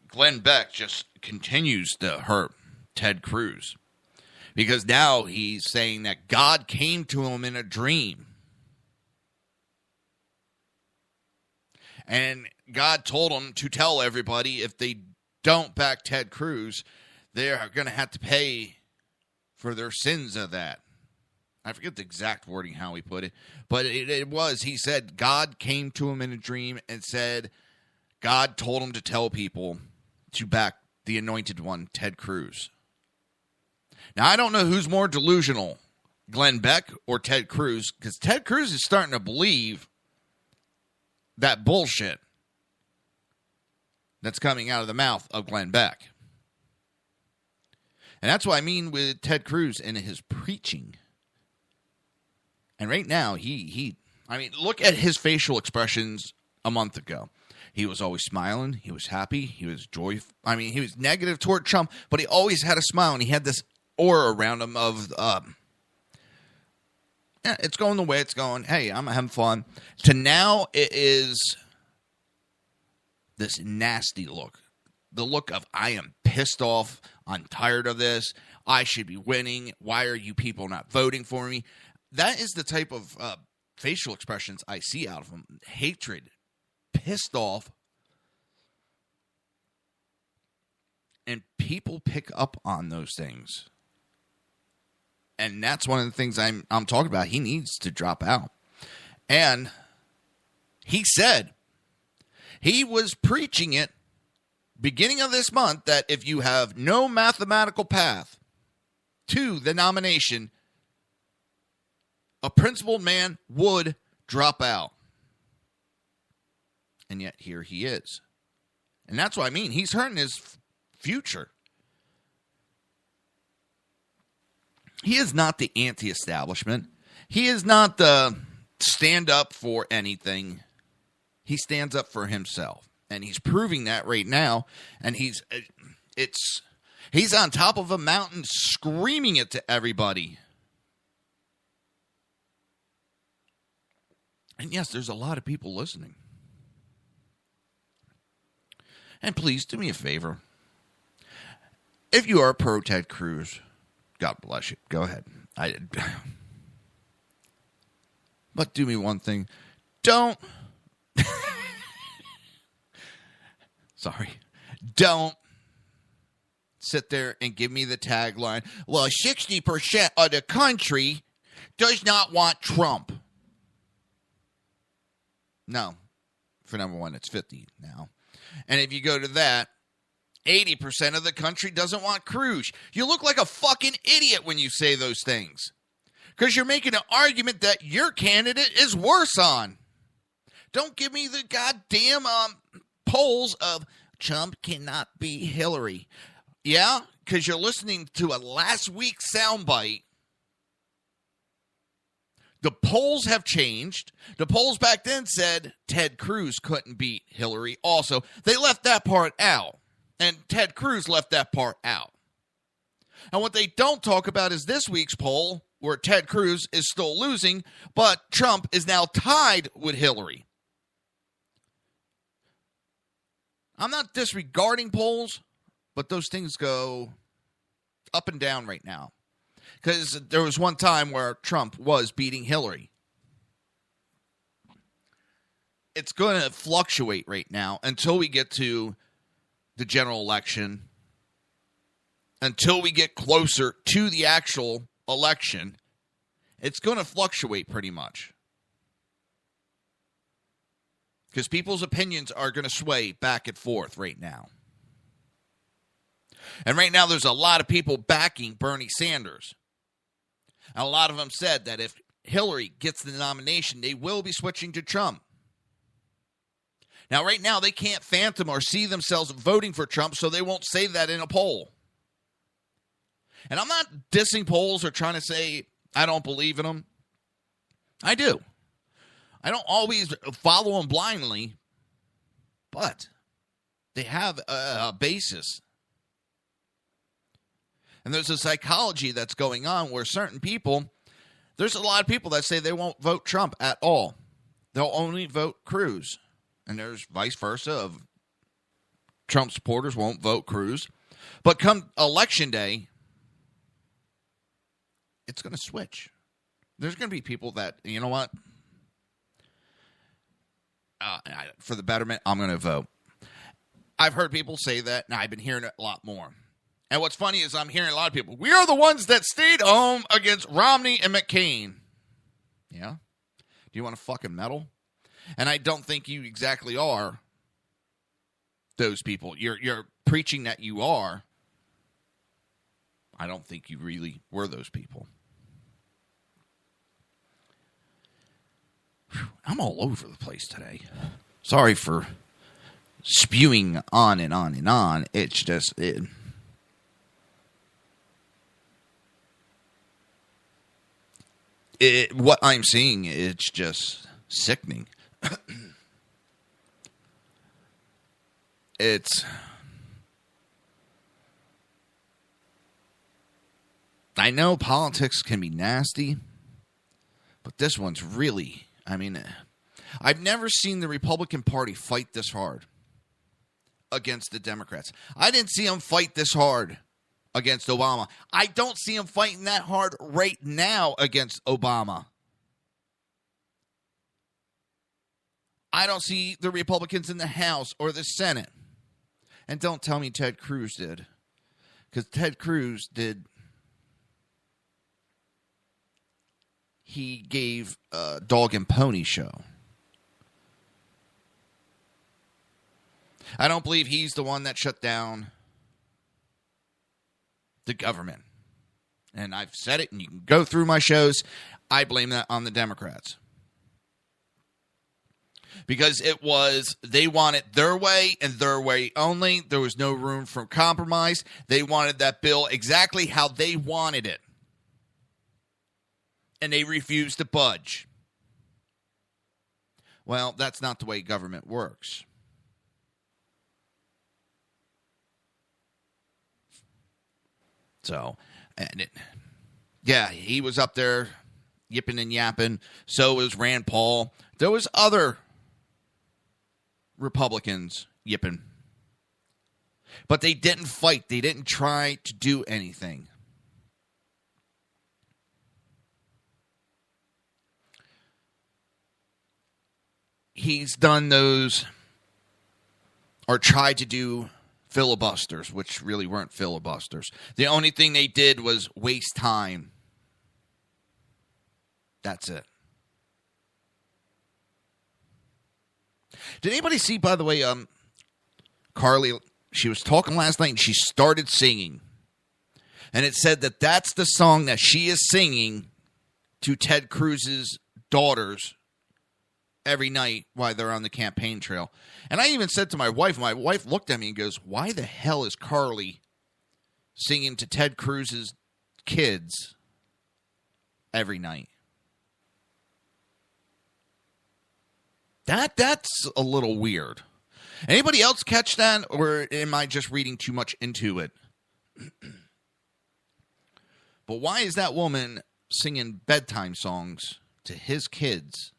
Glenn Beck just continues to hurt Ted Cruz. Because now he's saying that God came to him in a dream. And God told him to tell everybody if they don't back Ted Cruz, they are going to have to pay for their sins of that. I forget the exact wording how he put it. But he said God came to him in a dream and said God told him to tell people to back the anointed one, Ted Cruz. Now, I don't know who's more delusional, Glenn Beck or Ted Cruz, because Ted Cruz is starting to believe that bullshit that's coming out of the mouth of Glenn Beck. And that's what I mean with Ted Cruz and his preaching. And right now, look at his facial expressions a month ago. He was always smiling. He was happy. He was joyful. He was negative toward Trump, but he always had a smile, and he had this aura around him of, it's going the way it's going. Hey, I'm having fun. To now, it is this nasty look. The look of, I am pissed off. I'm tired of this. I should be winning. Why are you people not voting for me? That is the type of facial expressions I see out of him. Hatred, pissed off. And people pick up on those things. And that's one of the things I'm talking about. He needs to drop out. And he said, he was preaching it beginning of this month that if you have no mathematical path to the nomination, a principled man would drop out. And yet here he is. And that's what I mean. He's hurting his future. He is not the anti-establishment. He is not the stand up for anything. He stands up for himself. And he's proving that right now. And he's on top of a mountain screaming it to everybody. And yes, there's a lot of people listening. And please do me a favor. If you are pro Ted Cruz, God bless you. Go ahead. But do me one thing. Don't. Don't sit there and give me the tagline, well, 60% of the country does not want Trump. No. For number one, it's 50 now. And if you go to that, 80% of the country doesn't want Cruz. You look like a fucking idiot when you say those things. Because you're making an argument that your candidate is worse on. Don't give me the goddamn polls of Trump cannot beat Hillary. Yeah, because you're listening to a last week's soundbite. The polls have changed. The polls back then said Ted Cruz couldn't beat Hillary. Also, they left that part out. And Ted Cruz left that part out. And what they don't talk about is this week's poll where Ted Cruz is still losing, but Trump is now tied with Hillary. I'm not disregarding polls, but those things go up and down right now. Because there was one time where Trump was beating Hillary. It's going to fluctuate right now until we get to the general election, until we get closer to the actual election. It's going to fluctuate pretty much. Because people's opinions are going to sway back and forth right now. And right now there's a lot of people backing Bernie Sanders. And a lot of them said that if Hillary gets the nomination, they will be switching to Trump. Now, right now, they can't phantom or see themselves voting for Trump, so they won't say that in a poll. And I'm not dissing polls or trying to say I don't believe in them. I do. I don't always follow them blindly, but they have a basis. And there's a psychology that's going on where certain people, there's a lot of people that say they won't vote Trump at all. They'll only vote Cruz. And there's vice versa of Trump supporters won't vote Cruz. But come election day, it's going to switch. There's going to be people that, you know what? For the betterment, I'm going to vote. I've heard people say that, and I've been hearing it a lot more. And what's funny is I'm hearing a lot of people, we are the ones that stayed home against Romney and McCain. Yeah? Do you want to fucking medal? And I don't think you exactly are those people. You're preaching that you are. I don't think you really were those people. Whew, I'm all over the place today. Sorry for spewing on and on and on. It's just... what I'm seeing, it's just sickening. I know politics can be nasty, but this one's really, I've never seen the Republican Party fight this hard against the Democrats. I didn't see them fight this hard against Obama. I don't see them fighting that hard right now against Obama. I don't see the Republicans in the House or the Senate. And don't tell me Ted Cruz did. Because Ted Cruz did. He gave a dog and pony show. I don't believe he's the one that shut down the government. And I've said it, and you can go through my shows. I blame that on the Democrats. Because it was, they wanted their way and their way only. There was no room for compromise. They wanted that bill exactly how they wanted it. And they refused to budge. Well, that's not the way government works. So, he was up there yipping and yapping. So was Rand Paul. There was other Republicans yipping. But they didn't fight. They didn't try to do anything. He's done those, or tried to do filibusters, which really weren't filibusters. The only thing they did was waste time. That's it. Did anybody see, by the way, Carly, she was talking last night and she started singing. And it said that that's the song that she is singing to Ted Cruz's daughters every night while they're on the campaign trail. And I even said to my wife looked at me and goes, why the hell is Carly singing to Ted Cruz's kids every night? That's a little weird. Anybody else catch that, or am I just reading too much into it? But why is that woman singing bedtime songs to his kids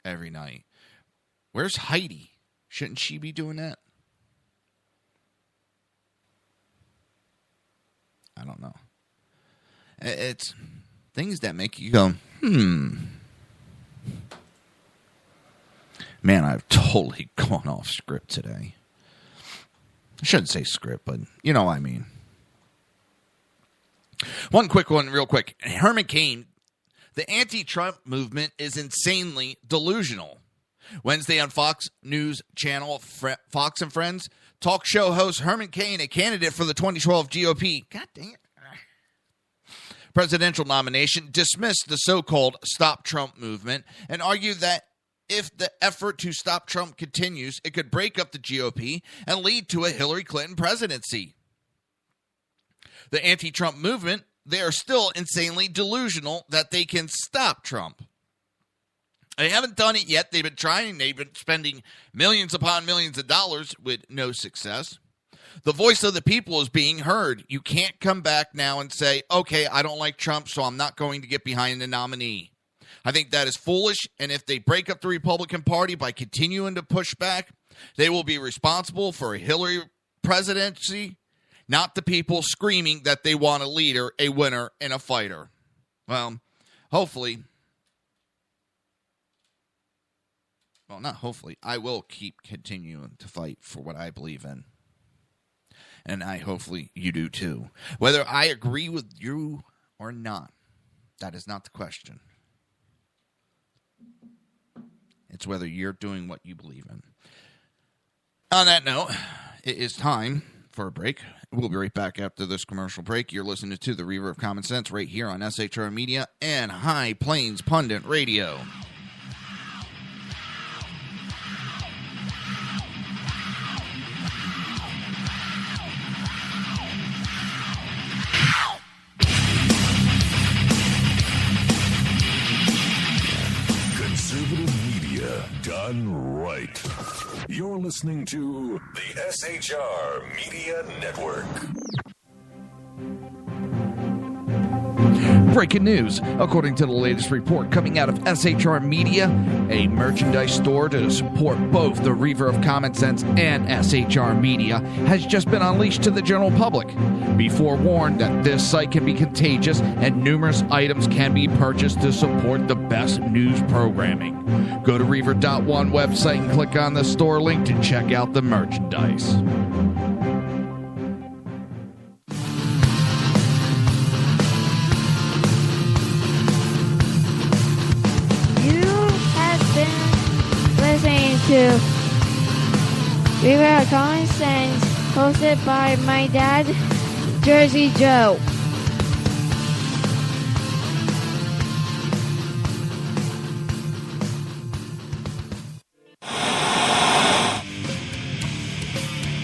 every night. Where's Heidi? Shouldn't she be doing that? I don't know. It's things that make you go, Man, I've totally gone off script today. I shouldn't say script, but you know what I mean. One quick one, real quick. Herman Cain, the anti-Trump movement is insanely delusional. Wednesday on Fox News Channel, Fox and Friends, talk show host Herman Cain, a candidate for the 2012 GOP, presidential nomination, dismissed the so-called Stop Trump movement and argued that if the effort to stop Trump continues, it could break up the GOP and lead to a Hillary Clinton presidency. The anti-Trump movement, they are still insanely delusional that they can stop Trump. They haven't done it yet. They've been trying. They've been spending millions upon millions of dollars with no success. The voice of the people is being heard. You can't come back now and say, okay, I don't like Trump, so I'm not going to get behind the nominee. I think that is foolish, and if they break up the Republican Party by continuing to push back, they will be responsible for a Hillary presidency, not the people screaming that they want a leader, a winner, and a fighter. Well, hopefully, well, not hopefully, I will keep continuing to fight for what I believe in. And hopefully you do too. Whether I agree with you or not, that is not the question. It's whether you're doing what you believe in. On that note, it is time for a break. We'll be right back after this commercial break. You're listening to the Reaver of Common Sense right here on SHR Media and High Plains Pundit Radio. Done right. You're listening to the SHR Media Network. Breaking news. According to the latest report coming out of SHR Media, a merchandise store to support both the Reaver of Common Sense and SHR Media has just been unleashed to the general public. Be forewarned that this site can be contagious and numerous items can be purchased to support the best news programming. Go to Reaver.one website and click on the store link to check out the merchandise. Listening to Reaver of Common Sense, hosted by my dad, Jersey Joe.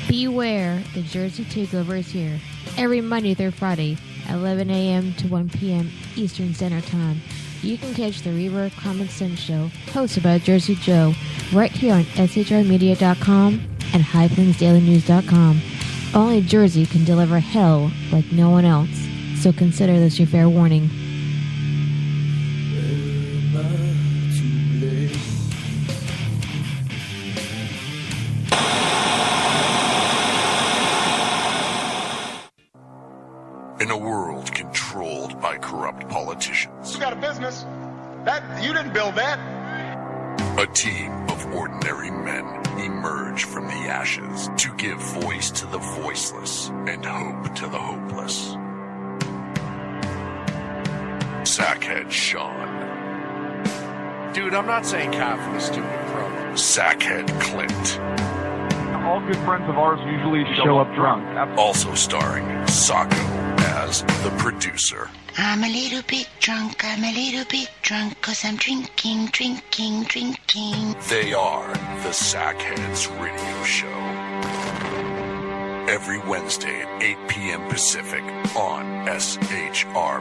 Beware, the Jersey Takeover is here. Every Monday through Friday, 11 a.m. to 1 p.m. Eastern Standard Time. You can catch the Reaver of Common Sense show, hosted by Jersey Joe, right here on shrmedia.com and highplainsdailynews.com. Only Jersey can deliver hell like no one else, so consider this your fair warning. In a world controlled by corrupt politicians, You got a business. That you didn't build that. a team of ordinary men emerge from the ashes to give voice to the voiceless and hope to the hopeless. Sackhead Sean, Dude, I'm not saying cough for the stupid program. Sackhead Clint, All good friends of ours usually show up drunk. also starring Sacco as the producer. I'm a little bit drunk, cause I'm drinking. They are the Sackheads Radio Show. Every Wednesday at 8 p.m. Pacific on shrmedia.com.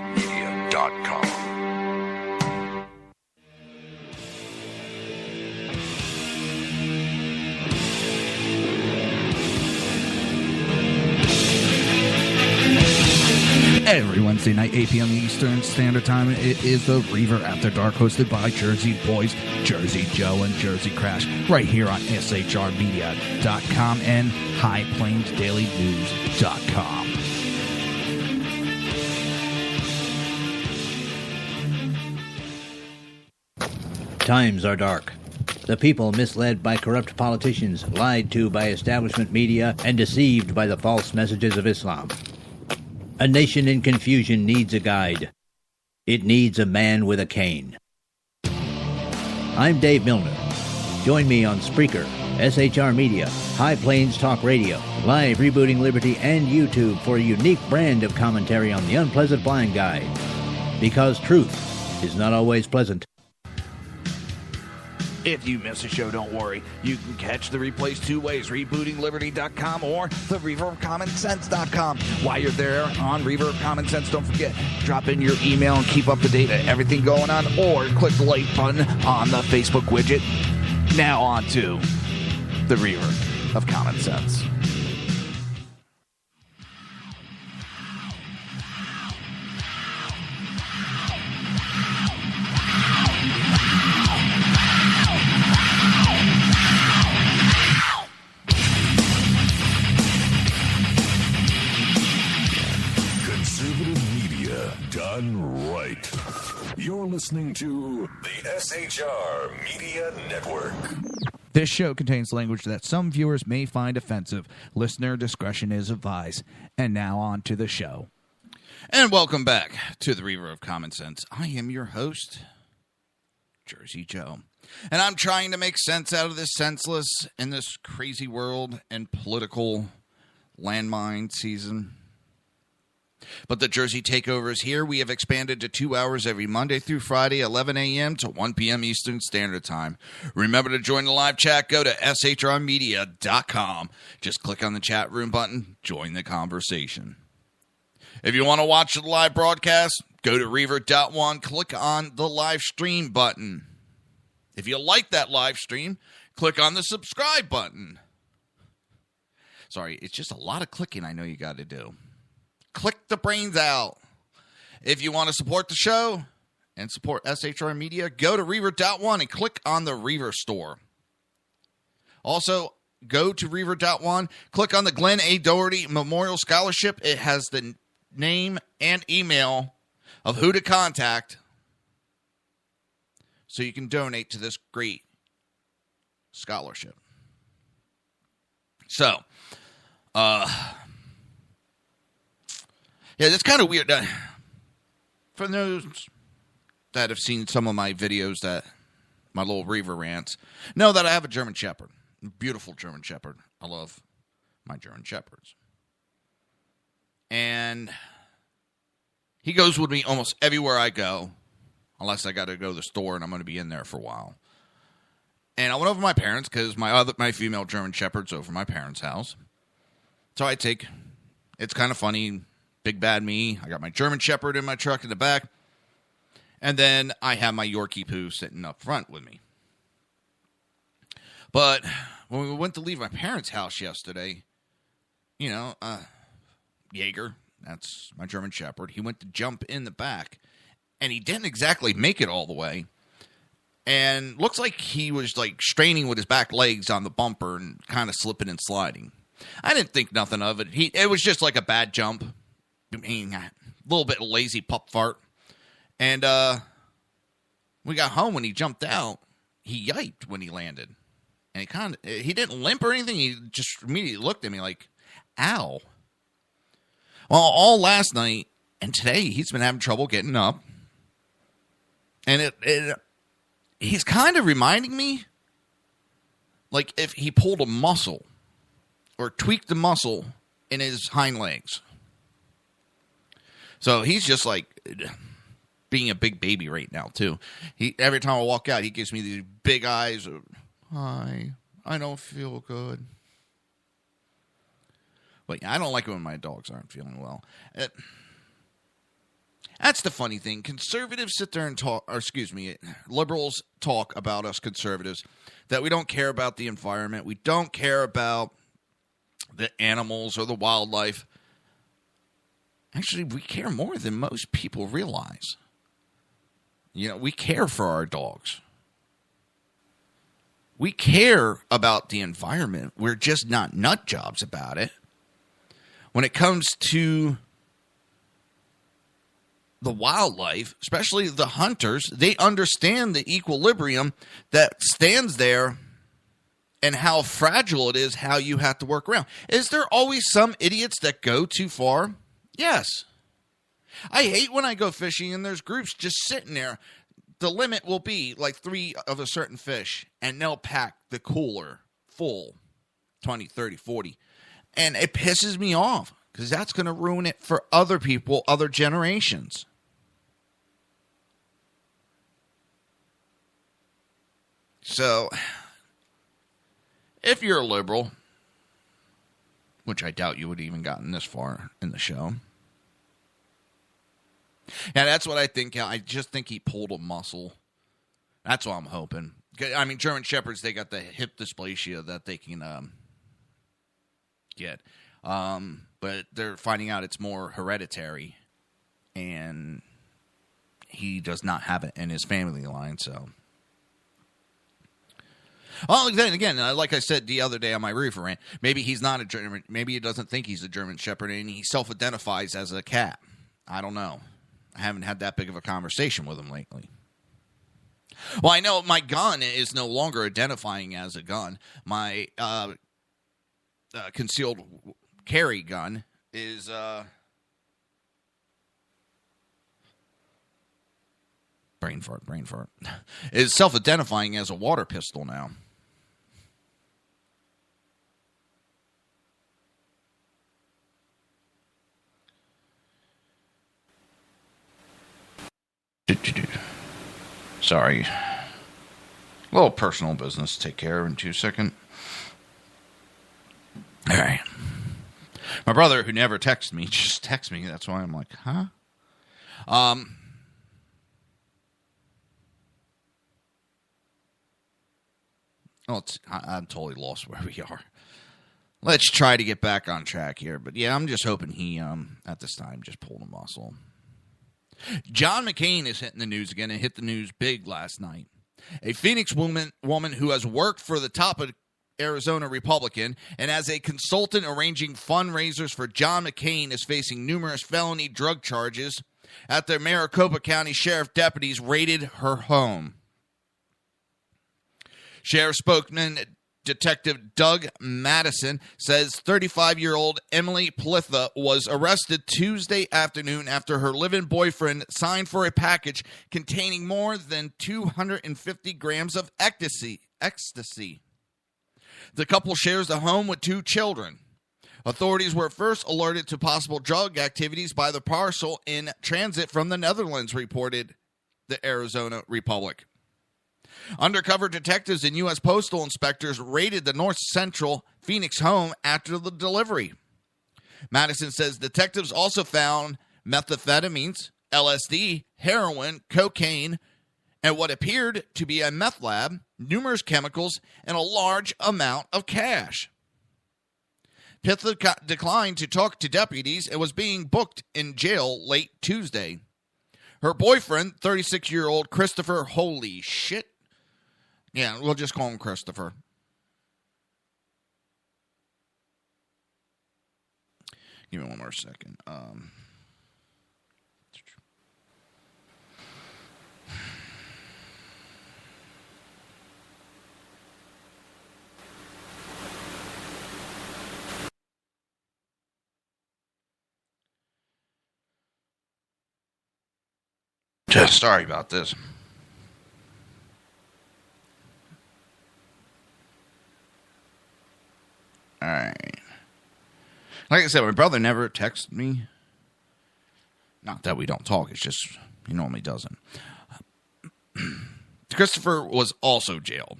Every Wednesday night, 8 p.m. Eastern Standard Time, it is the Reaver After Dark, hosted by Jersey Boys, Jersey Joe, and Jersey Crash, right here on SHRmedia.com and HighPlainsDailyNews.com. Times are dark. The people misled by corrupt politicians, lied to by establishment media, and deceived by the false messages of Islam. A nation in confusion needs a guide. It needs a man with a cane. I'm Dave Milner. Join me on Spreaker, SHR Media, High Plains Talk Radio, Live Rebooting Liberty, and YouTube for a unique brand of commentary on the unpleasant blind guide. Because truth is not always pleasant. If you miss a show, don't worry. You can catch the replays two ways, rebootingliberty.com or the Reaver of Common Sense.com. While you're there on Reaver of Common Sense, don't forget, drop in your email and keep up to date on everything going on, or click the like button on the Facebook widget. Now on to the Reaver of Common Sense. Done right. You're listening to the SHR Media Network. This show contains language that some viewers may find offensive. Listener discretion is advised. And now on to the show. And welcome back to the Reaver of Common Sense. I am your host, Jersey Joe. And I'm trying to make sense out of this senseless in this crazy world and political landmine season. But the Jersey Takeover is here. We have expanded to 2 hours every Monday through Friday, 11 a.m. to 1 p.m. Eastern Standard Time. Remember to join the live chat. Go to shrmedia.com. Just click on the chat room button. Join the conversation. If you want to watch the live broadcast, go to Reaver.one. Click on the live stream button. If you like that live stream, click on the subscribe button. Sorry, it's just a lot of clicking I know you got to do. Click the brains out. If you want to support the show and support SHR Media, go to Reaver.one and click on the Reaver store. Also, go to Reaver.one, click on the Glenn A. Doherty Memorial Scholarship. It has the name and email of who to contact so you can donate to this great scholarship. So, yeah, that's kind of weird. For those that have seen some of my videos, that my little Reaver rants, know that I have a German Shepherd. Beautiful German Shepherd. I love my German Shepherds. And he goes with me almost everywhere I go, unless I got to go to the store and I'm going to be in there for a while. And I went over to my parents because my female German Shepherd's over my parents' house. So it's kind of funny. Big bad me. I got my German Shepherd in my truck in the back. And then I have my Yorkie Poo sitting up front with me. But when we went to leave my parents' house yesterday, Jaeger, that's my German Shepherd, he went to jump in the back. And he didn't exactly make it all the way. And looks like he was straining with his back legs on the bumper and kind of slipping and sliding. I didn't think nothing of it. It was just like a bad jump. I mean, a little bit of lazy pup fart. And we got home when he jumped out. He yiped when he landed. And he didn't limp or anything. He just immediately looked at me like, ow. Well, all last night and today, he's been having trouble getting up. And he's kind of reminding me like if he pulled a muscle or tweaked the muscle in his hind legs. So he's just like being a big baby right now, too. Every time I walk out, he gives me these big eyes of, hi, I don't feel good. But yeah, I don't like it when my dogs aren't feeling well. That's the funny thing. Conservatives sit there and talk, liberals talk about us conservatives, that we don't care about the environment. We don't care about the animals or the wildlife. Actually, we care more than most people realize. We care for our dogs. We care about the environment. We're just not nut jobs about it. When it comes to the wildlife, especially the hunters, they understand the equilibrium that stands there and how fragile it is, how you have to work around. Is there always some idiots that go too far? Yes. I hate when I go fishing and there's groups just sitting there. The limit will be like 3 of a certain fish, and they'll pack the cooler full, 20, 30, 40. And it pisses me off because that's going to ruin it for other people, other generations. So, if you're a liberal, which I doubt you would have even gotten this far in the show. Yeah, that's what I think. I just think he pulled a muscle. That's what I'm hoping. I mean, German Shepherds, they got the hip dysplasia that they can get. But they're finding out it's more hereditary. And he does not have it in his family line, so. Well, then again, like I said the other day on my Reaver rant, maybe he's not a German. Maybe he doesn't think he's a German Shepherd, and he self-identifies as a cat. I don't know. I haven't had that big of a conversation with him lately. Well, I know my gun is no longer identifying as a gun. My concealed carry gun is brain fart, is self-identifying as a water pistol now. Sorry. A little personal business to take care of in 2 seconds. All right. My brother, who never texts me, just texts me. That's why I'm like, huh? I'm totally lost where we are. Let's try to get back on track here. But yeah, I'm just hoping he, at this time, just pulled a muscle. John McCain is hitting the news again and hit the news big last night. A Phoenix woman who has worked for the top of Arizona Republican and as a consultant arranging fundraisers for John McCain is facing numerous felony drug charges after Maricopa County Sheriff deputies raided her home. Sheriff spokesman Detective Doug Madison says 35-year-old Emily Plitha was arrested Tuesday afternoon after her live-in boyfriend signed for a package containing more than 250 grams of ecstasy. The couple shares a home with 2 children. Authorities were first alerted to possible drug activities by the parcel in transit from the Netherlands, reported the Arizona Republic. Undercover detectives and U.S. postal inspectors raided the north central Phoenix home after the delivery. Madison says detectives also found methamphetamines, LSD, heroin, cocaine, and what appeared to be a meth lab, numerous chemicals, and a large amount of cash. Pitha declined to talk to deputies and was being booked in jail late Tuesday. Her boyfriend, 36-year-old Christopher, holy shit. Yeah, we'll just call him Christopher. Give me one more second. Just sorry about this. All right. Like I said, my brother never texted me. Not that we don't talk. It's just he normally doesn't. Christopher was also jailed.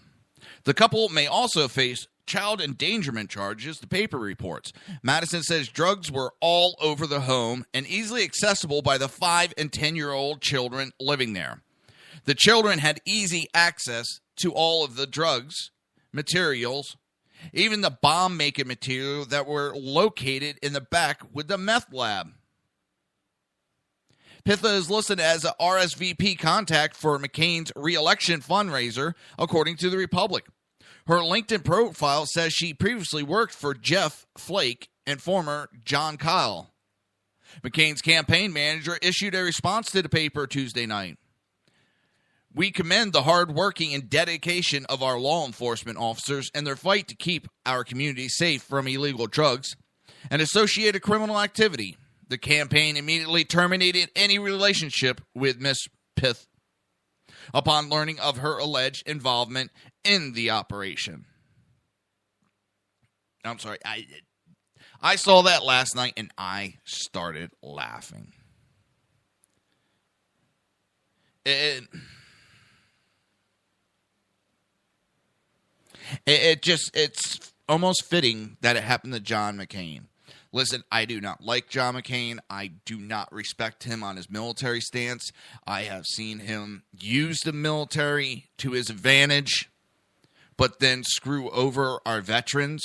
The couple may also face child endangerment charges, the paper reports. Madison says drugs were all over the home and easily accessible by the 5 and 10-year-old children living there. The children had easy access to all of the drugs, materials, even the bomb-making material that were located in the back with the meth lab. Pitha is listed as a RSVP contact for McCain's re-election fundraiser, according to the Republic. Her LinkedIn profile says she previously worked for Jeff Flake and former John Kyle. McCain's campaign manager issued a response to the paper Tuesday night. We commend the hard working and dedication of our law enforcement officers and their fight to keep our community safe from illegal drugs and associated criminal activity. The campaign immediately terminated any relationship with Ms. Pith upon learning of her alleged involvement in the operation. I'm sorry, I saw that last night and I started laughing. It's almost fitting that it happened to John McCain. Listen, I do not like John McCain. I do not respect him on his military stance. I have seen him use the military to his advantage, but then screw over our veterans.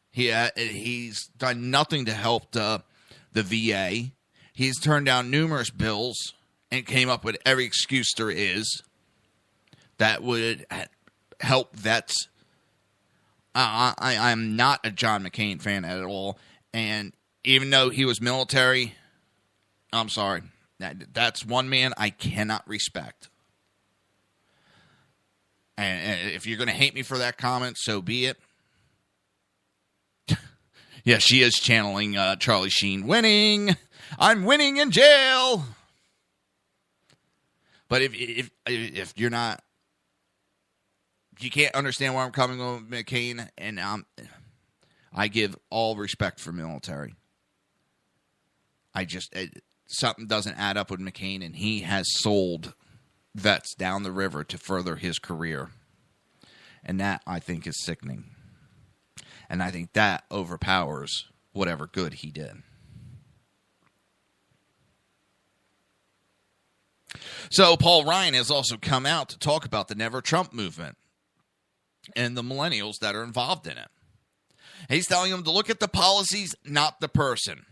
He's done nothing to help the VA. He's turned down numerous bills and came up with every excuse there is that would help vets. I'm not a John McCain fan at all. And even though he was military, I'm sorry. That's one man I cannot respect. And if you're going to hate me for that comment, so be it. Yeah, she is channeling Charlie Sheen. Winning! I'm winning in jail! But if you're not... You can't understand where I'm coming with McCain, and I give all respect for military. Something doesn't add up with McCain, and he has sold vets down the river to further his career. And that, I think, is sickening. And I think that overpowers whatever good he did. So Paul Ryan has also come out to talk about the Never Trump movement and the millennials that are involved in it. He's telling them to look at the policies, not the person.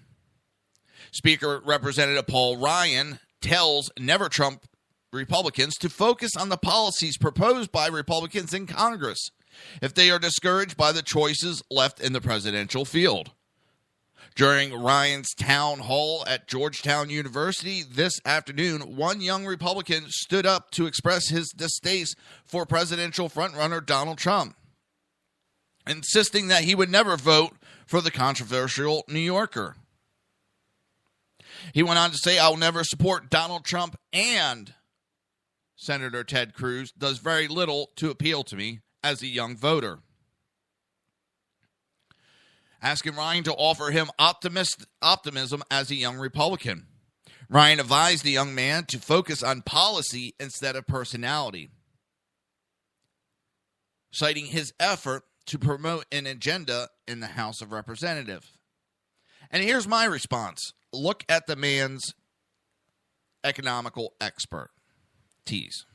Speaker Representative Paul Ryan tells Never Trump Republicans to focus on the policies proposed by Republicans in Congress if they are discouraged by the choices left in the presidential field. During Ryan's town hall at Georgetown University this afternoon, one young Republican stood up to express his distaste for presidential frontrunner Donald Trump, insisting that he would never vote for the controversial New Yorker. He went on to say, "I will never support Donald Trump, and Senator Ted Cruz does very little to appeal to me as a young voter." Asking Ryan to offer him optimism as a young Republican. Ryan advised the young man to focus on policy instead of personality, citing his effort to promote an agenda in the House of Representatives. And here's my response. Look at the man's economical expertise.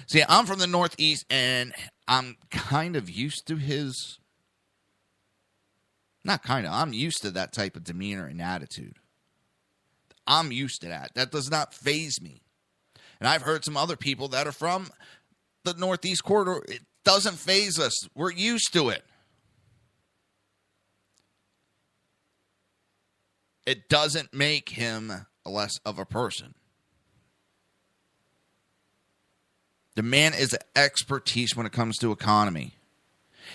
See, I'm from the Northeast, and I'm kind of used to his... Not kind of. I'm used to that type of demeanor and attitude. I'm used to that. That does not faze me. And I've heard some other people that are from the Northeast corridor. It doesn't faze us. We're used to it. It doesn't make him less of a person. The man is an expertise when it comes to economy.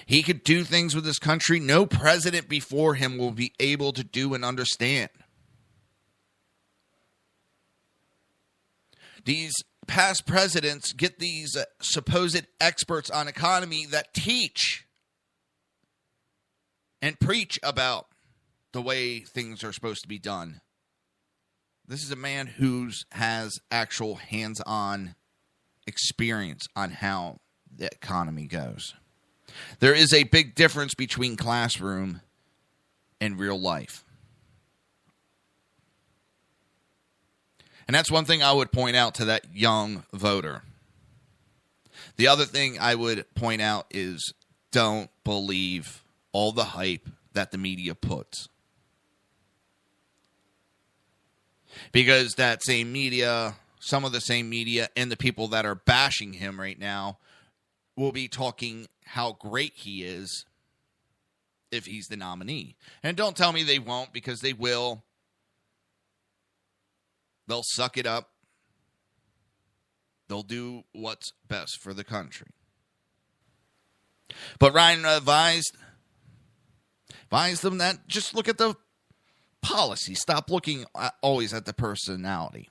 He could do things with this country no president before him will be able to do and understand. These past presidents get these supposed experts on economy that teach and preach about the way things are supposed to be done. This is a man who has actual hands-on experience on how the economy goes. There is a big difference between classroom and real life. And that's one thing I would point out to that young voter. The other thing I would point out is don't believe all the hype that the media puts. Because that same media, some of the same media, and the people that are bashing him right now will be talking how great he is if he's the nominee. And don't tell me they won't, because they will. They'll suck it up. They'll do what's best for the country. But Ryan advised them that just look at the policy. Stop looking always at the personality.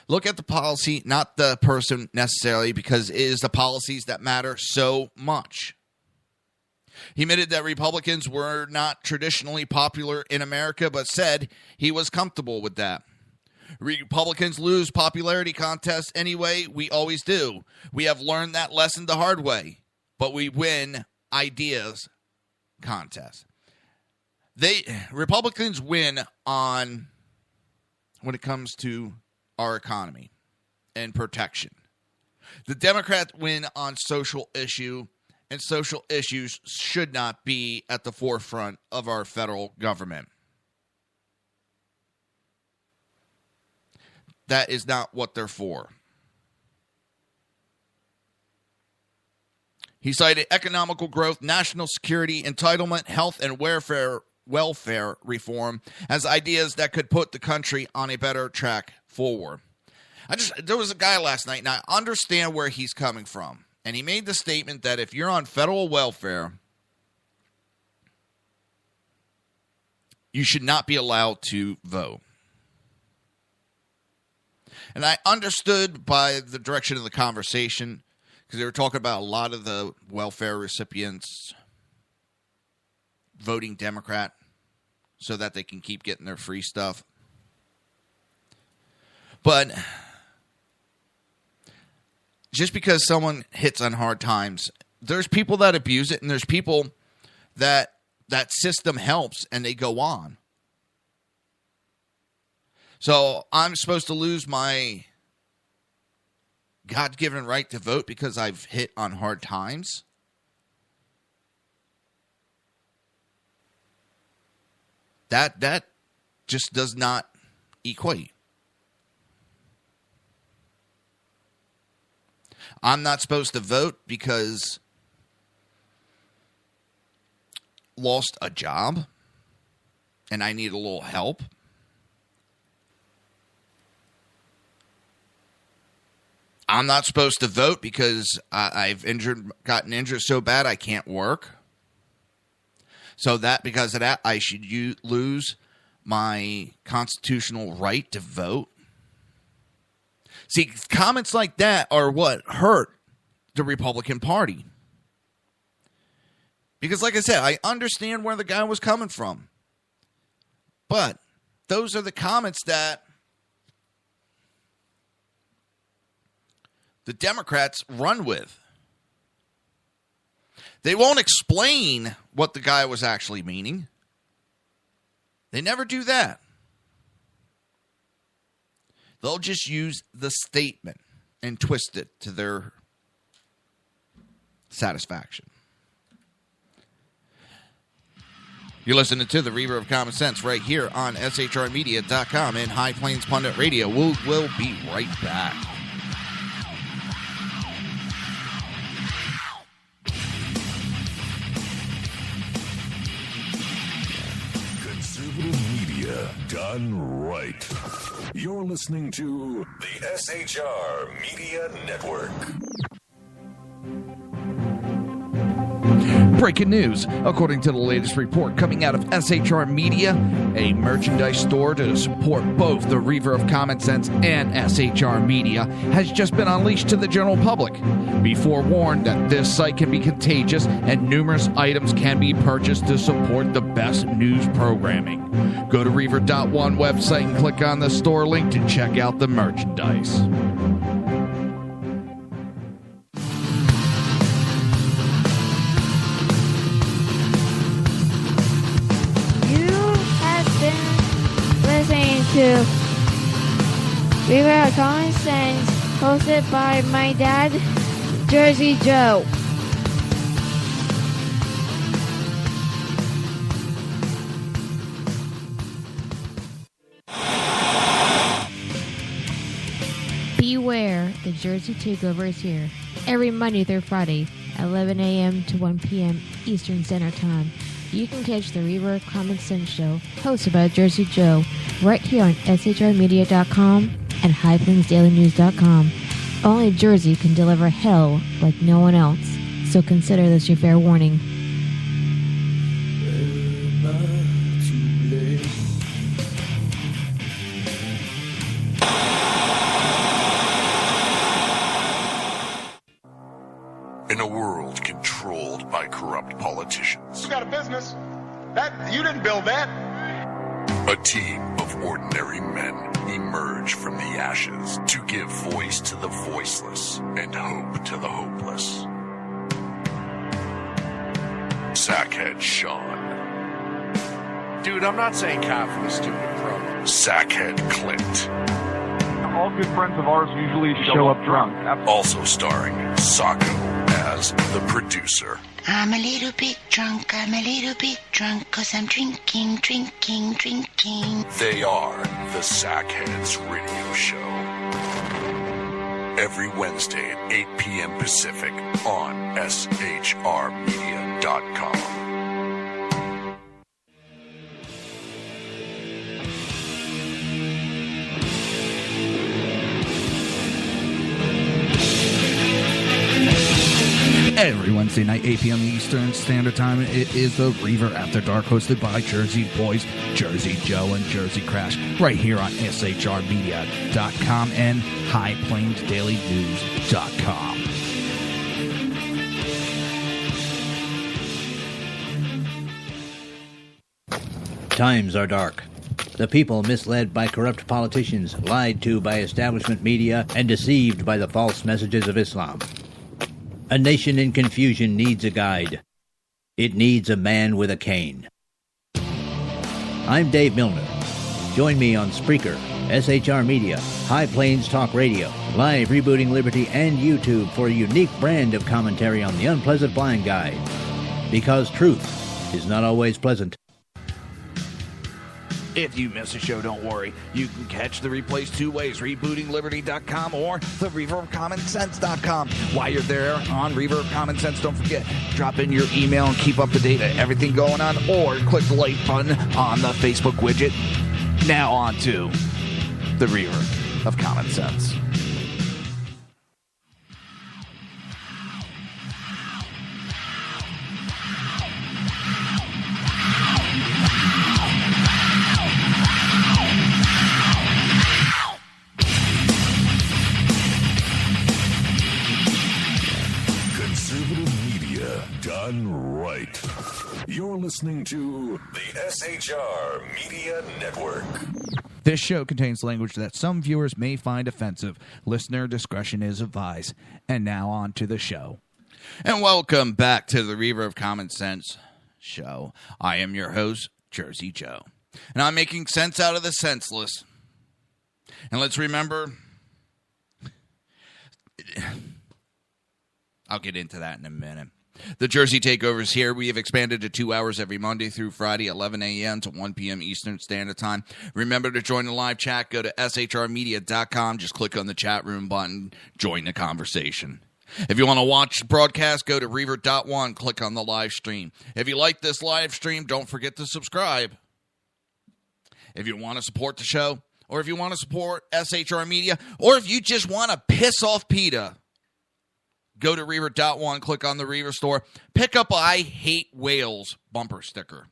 Look at the policy, not the person necessarily, because it is the policies that matter so much. He admitted that Republicans were not traditionally popular in America, but said he was comfortable with that. Republicans lose popularity contests anyway. We always do. We have learned that lesson the hard way, but we win ideas contests. Republicans win on when it comes to our economy and protection. The Democrats win on social issue, and social issues should not be at the forefront of our federal government. That is not what they're for. He cited economical growth, national security, entitlement, health, and welfare reform as ideas that could put the country on a better track forward. There was a guy last night, and I understand where he's coming from. And he made the statement that if you're on federal welfare, you should not be allowed to vote. And I understood by the direction of the conversation, because they were talking about a lot of the welfare recipients voting Democrat so that they can keep getting their free stuff. But just because someone hits on hard times, there's people that abuse it, and there's people that system helps and they go on. So I'm supposed to lose my God-given right to vote because I've hit on hard times? That just does not equate. I'm not supposed to vote because lost a job and I need a little help. I'm not supposed to vote because I've gotten injured so bad I can't work. So because of that, I should lose my constitutional right to vote. See, comments like that are what hurt the Republican Party. Because like I said, I understand where the guy was coming from. But those are the comments that the Democrats run with. They won't explain what the guy was actually meaning. They never do that. They'll just use the statement and twist it to their satisfaction. You're listening to the Reaver of Common Sense right here on shrmedia.com and High Plains Pundit Radio. We'll be right back. Done right. You're listening to the SHR Media Network. Breaking news. According to the latest report coming out of SHR Media, a merchandise store to support both the Reaver of Common Sense and SHR Media has just been unleashed to the general public. Be forewarned that this site can be contagious and numerous items can be purchased to support the best news programming. Go to Reaver.one website and click on the store link to check out the merchandise. To Reaver of Common Sense, hosted by my dad, Jersey Joe. the Jersey Takeover is here. Every Monday through Friday, 11 a.m. to 1 p.m. Eastern Standard Time. You can catch the Reaver of Common Sense show, hosted by Jersey Joe, right here on shrmedia.com and highplainsdailynews.com. Only Jersey can deliver hell like no one else, so consider this your fair warning. In a world controlled by corrupt politicians, You got a business. That you didn't build that. a team of ordinary men emerge from the ashes to give voice to the voiceless and hope to the hopeless. Sackhead Sean, Dude, I'm not saying cough, you stupid pro. Sackhead Clint, All good friends of ours usually show up drunk. also starring Sacco as the producer. I'm a little bit drunk, 'cause I'm drinking. They are the Sackheads Radio Show. Every Wednesday at 8 p.m. Pacific on shrmedia.com. Every Wednesday night, 8 p.m. Eastern Standard Time, it is the Reaver After Dark, hosted by Jersey Boys, Jersey Joe, and Jersey Crash, right here on shrmedia.com and highplainsdailynews.com. Times are dark. The people misled by corrupt politicians, lied to by establishment media, and deceived by the false messages of Islam. A nation in confusion needs a guide. It needs a man with a cane. I'm Dave Milner. Join me on Spreaker, SHR Media, High Plains Talk Radio, Live Rebooting Liberty, and YouTube for a unique brand of commentary on the unpleasant blind guide. Because truth is not always pleasant. If you miss a show, don't worry. You can catch the replays two ways, rebootingliberty.com or the Reaver of Common Sense.com. While you're there on Reaver of Common Sense, don't forget, drop in your email and keep up to date on everything going on, or click the like button on the Facebook widget. Now on to the Reaver of Common Sense. Done right. You're listening to the SHR Media Network. This show contains language that some viewers may find offensive. Listener discretion is advised. And now on to the show. And welcome back to the Reaver of Common Sense show. I am your host, Jersey Joe. And I'm making sense out of the senseless. And let's remember, I'll get into that in a minute. The Jersey Takeover is here. We have expanded to 2 hours every Monday through Friday, 11 a.m. to 1 p.m. Eastern Standard Time. Remember to join the live chat. Go to shrmedia.com. Just click on the chat room button. Join the conversation. If you want to watch the broadcast, go to Reaver.one. Click on the live stream. If you like this live stream, don't forget to subscribe. If you want to support the show, or if you want to support SHR Media, or if you just want to piss off PETA, go to Reaver.one, click on the Reaver store, pick up a I Hate Whales bumper sticker.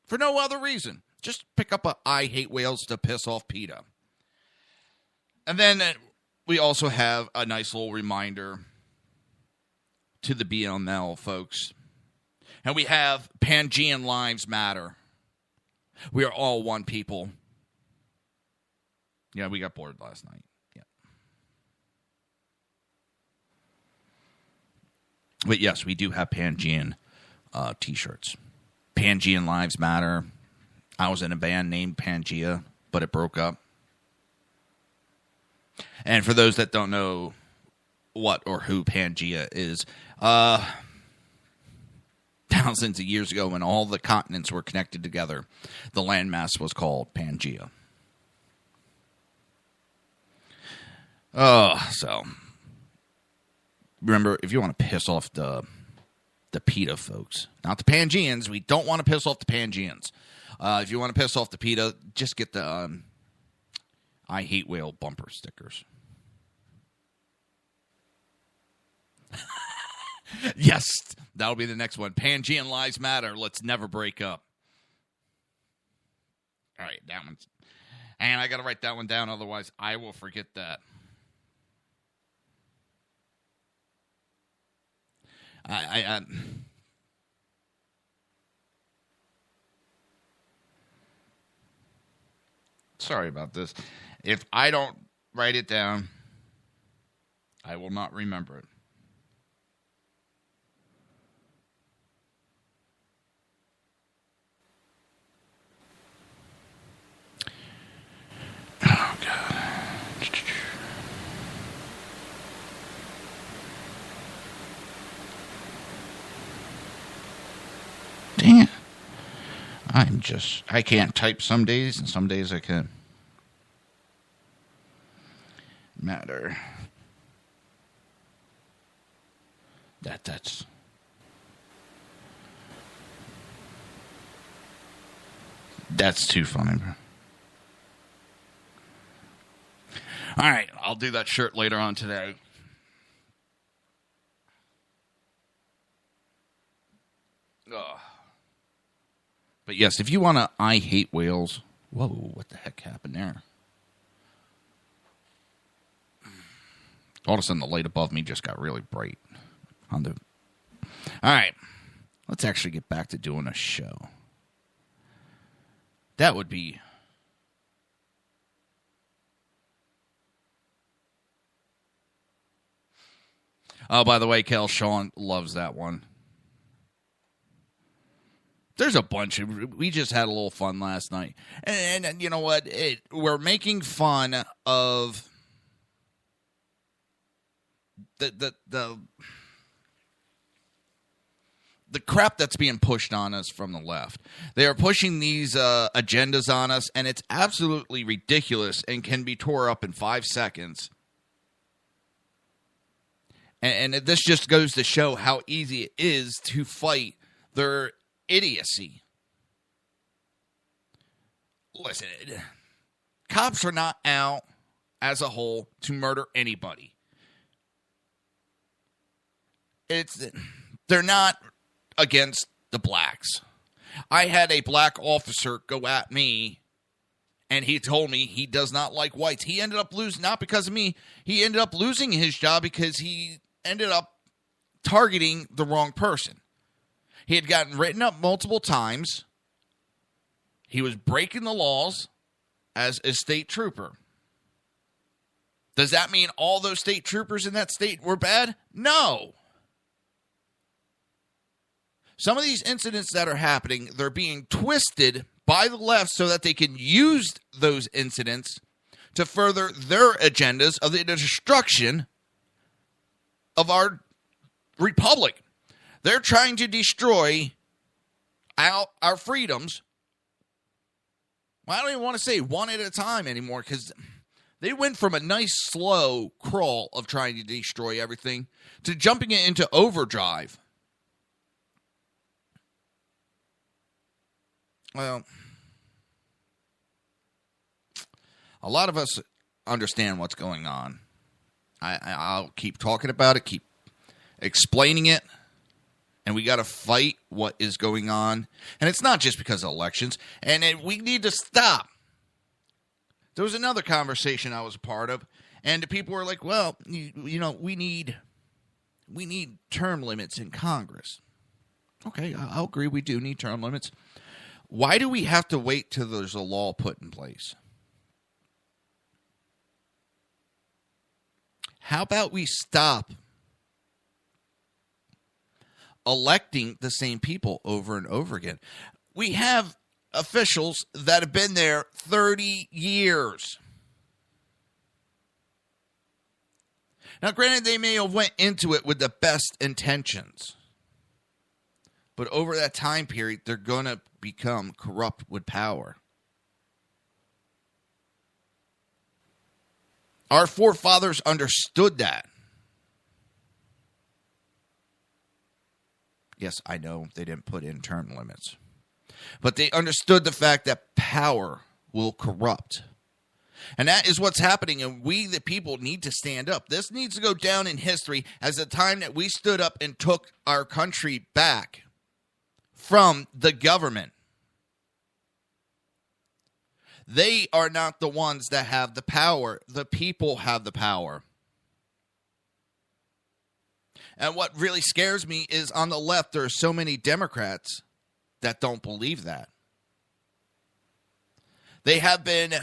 For no other reason. Just pick up a I Hate Whales to piss off PETA. And then we also have a nice little reminder to the BML folks. And we have Pangean Lives Matter. We are all one people. Yeah, we got bored last night. But yes, we do have Pangean t-shirts. Pangean Lives Matter. I was in a band named Pangea, but it broke up. And for those that don't know what or who Pangea is, thousands of years ago when all the continents were connected together, the landmass was called Pangea. So remember, if you want to piss off the PETA folks, not the Pangeans, we don't want to piss off the Pangeans. If you want to piss off the PETA, just get the I hate whale bumper stickers. Yes, that'll be the next one. Pangean lives matter. Let's never break up. All right, that one's... And I got to write that one down, otherwise I will forget that. I sorry about this. If I don't write it down, I will not remember it. Oh, God. Dang it. I can't type some days, and some days I can. Matter. That's too funny, bro. All right, I'll do that shirt later on today. Ugh. But yes, if you want to, I hate whales. Whoa, what the heck happened there? All of a sudden, the light above me just got really bright. All right, let's actually get back to doing a show. That would be... Oh, by the way, Kel Sean loves that one. There's a bunch. We just had a little fun last night. And you know what? We're making fun of the crap that's being pushed on us from the left. They are pushing these agendas on us, and it's absolutely ridiculous and can be tore up in 5 seconds. And this just goes to show how easy it is to fight their idiocy. Listen, cops are not out as a whole to murder anybody. They're not against the blacks. I had a black officer go at me, and he told me he does not like whites. He ended up losing, not because of me, he ended up losing his job because he ended up targeting the wrong person. He had gotten written up multiple times. He was breaking the laws as a state trooper. Does that mean all those state troopers in that state were bad? No. Some of these incidents that are happening, they're being twisted by the left so that they can use those incidents to further their agendas of the destruction of our republic. They're trying to destroy our freedoms. Well, I don't even want to say one at a time anymore, because they went from a nice slow crawl of trying to destroy everything to jumping it into overdrive. Well, a lot of us understand what's going on. I'll keep talking about it, keep explaining it, and we got to fight what is going on. And it's not just because of elections, and we need to stop. There was another conversation I was a part of, and the people were like, well, you know, we need term limits in Congress. Okay, I'll agree we do need term limits. Why do we have to wait till there's a law put in place? How about we stop electing the same people over and over again? We have officials that have been there 30 years. Now, granted, they may have went into it with the best intentions. But over that time period, they're going to become corrupt with power. Our forefathers understood that. Yes, I know they didn't put in term limits. But they understood the fact that power will corrupt. And that is what's happening, and we, the people, need to stand up. This needs to go down in history as the time that we stood up and took our country back from the government. They are not the ones that have the power. The people have the power. And what really scares me is on the left, there are so many Democrats that don't believe that. They have been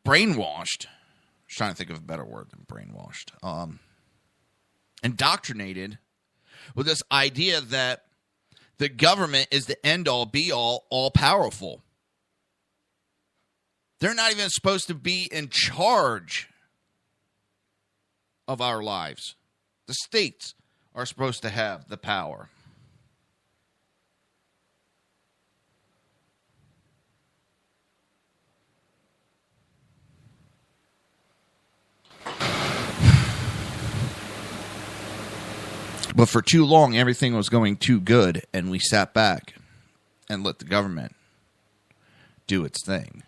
brainwashed. I was trying to think of a better word than brainwashed. Indoctrinated with this idea that the government is the end-all, be-all, all-powerful. They're not even supposed to be in charge of our lives. The states are supposed to have the power. But for too long, everything was going too good, and we sat back and let the government do its thing.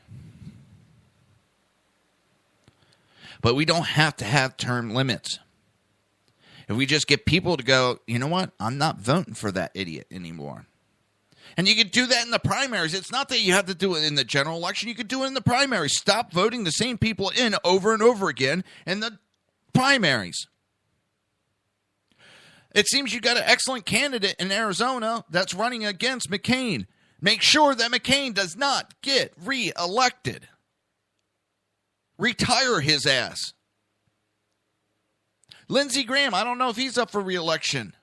But we don't have to have term limits. If we just get people to go, you know what? I'm not voting for that idiot anymore. And you could do that in the primaries. It's not that you have to do it in the general election. You could do it in the primaries. Stop voting the same people in over and over again in the primaries. It seems you got an excellent candidate in Arizona that's running against McCain. Make sure that McCain does not get reelected. Retire his ass. Lindsey Graham, I don't know if he's up for reelection.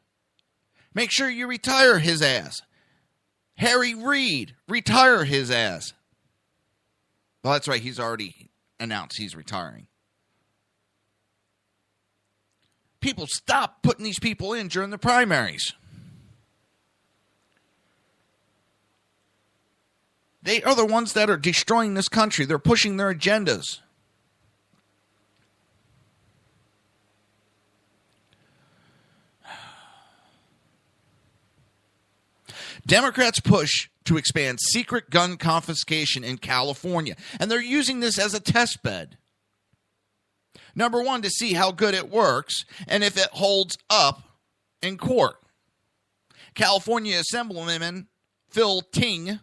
Make sure you retire his ass. Harry Reid, retire his ass. Well, that's right. He's already announced he's retiring. People, stop putting these people in during the primaries. They are the ones that are destroying this country. They're pushing their agendas. Democrats push to expand secret gun confiscation in California, and they're using this as a test bed. Number one, to see how good it works and if it holds up in court. California Assemblyman Phil Ting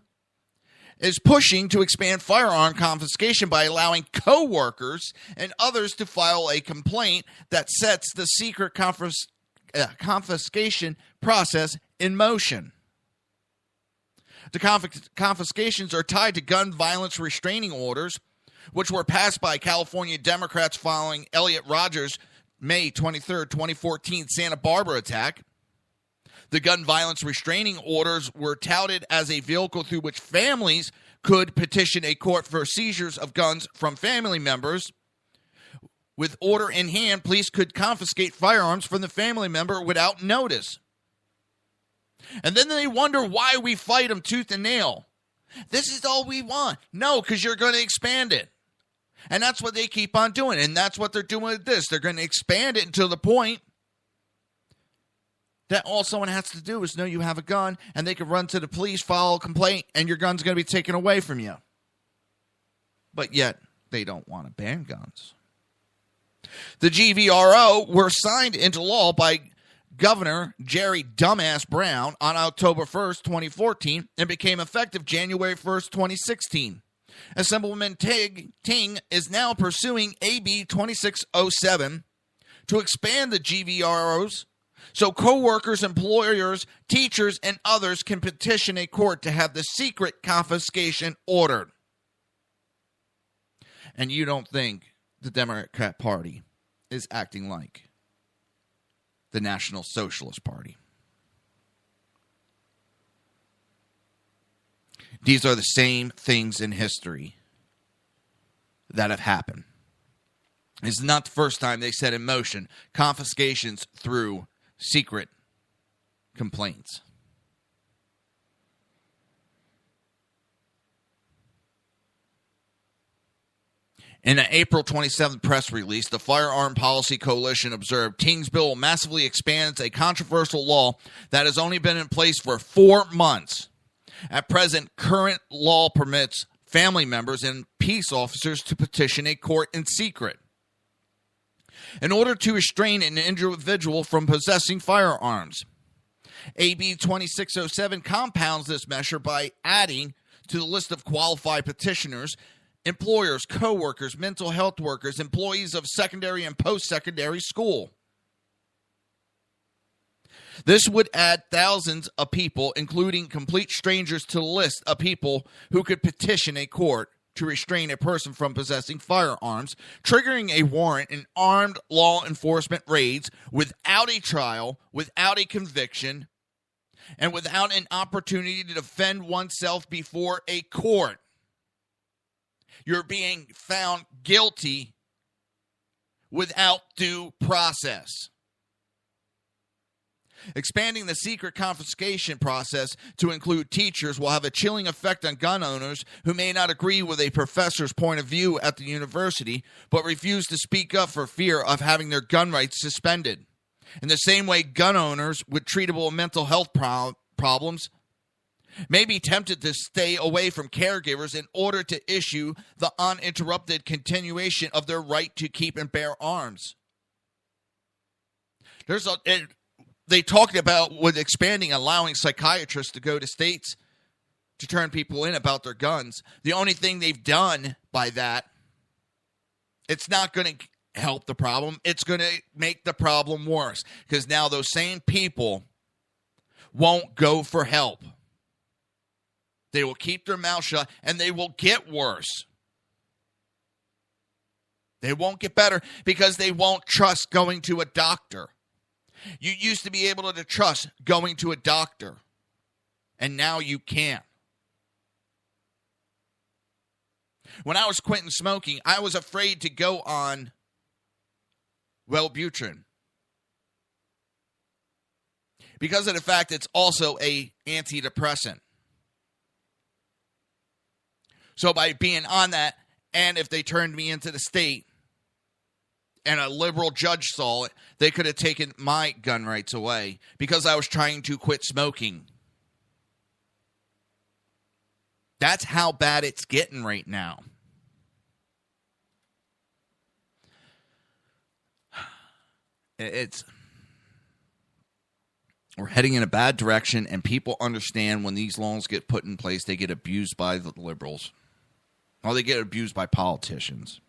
is pushing to expand firearm confiscation by allowing co-workers and others to file a complaint that sets the secret confiscation process in motion. The confiscations are tied to gun violence restraining orders, which were passed by California Democrats following Elliot Rodgers' May 23, 2014 Santa Barbara attack. The gun violence restraining orders were touted as a vehicle through which families could petition a court for seizures of guns from family members. With order in hand, police could confiscate firearms from the family member without notice. And then they wonder why we fight them tooth and nail. This is all we want. No, because you're going to expand it. And that's what they keep on doing. And that's what they're doing with this. They're going to expand it until the point that all someone has to do is know you have a gun, and they can run to the police, file a complaint, and your gun's going to be taken away from you. But yet, they don't want to ban guns. The GVRO were signed into law by Governor Jerry Dumbass Brown on October 1st, 2014, and became effective January 1st, 2016. Assemblyman Ting is now pursuing AB 2607 to expand the GVROs so co-workers, employers, teachers, and others can petition a court to have the secret confiscation ordered. And you don't think the Democrat Party is acting like the National Socialist Party. These are the same things in history that have happened. It's not the first time they set in motion confiscations through secret complaints. In an April 27th press release, the Firearm Policy Coalition observed King's bill massively expands a controversial law that has only been in place for 4 months. At present, current law permits family members and peace officers to petition a court in secret in order to restrain an individual from possessing firearms. AB 2607 compounds this measure by adding to the list of qualified petitioners employers, co-workers, mental health workers, employees of secondary and post-secondary school. This would add thousands of people, including complete strangers, to the list of people who could petition a court to restrain a person from possessing firearms, triggering a warrant in armed law enforcement raids without a trial, without a conviction, and without an opportunity to defend oneself before a court. You're being found guilty without due process. Expanding the secret confiscation process to include teachers will have a chilling effect on gun owners who may not agree with a professor's point of view at the university, but refuse to speak up for fear of having their gun rights suspended. In the same way, gun owners with treatable mental health problems may be tempted to stay away from caregivers in order to issue the uninterrupted continuation of their right to keep and bear arms. They talked about with expanding, allowing psychiatrists to go to states to turn people in about their guns. The only thing they've done by that, it's not going to help the problem. It's going to make the problem worse, because now those same people won't go for help. They will keep their mouth shut, and they will get worse. They won't get better because they won't trust going to a doctor. You used to be able to trust going to a doctor, and now you can't. When I was quitting smoking, I was afraid to go on Wellbutrin because of the fact it's also an antidepressant. So by being on that, and if they turned me into the state, and a liberal judge saw it, they could have taken my gun rights away because I was trying to quit smoking. That's how bad it's getting right now. We're heading in a bad direction, and people understand when these laws get put in place, they get abused by the liberals. Or they get abused by politicians.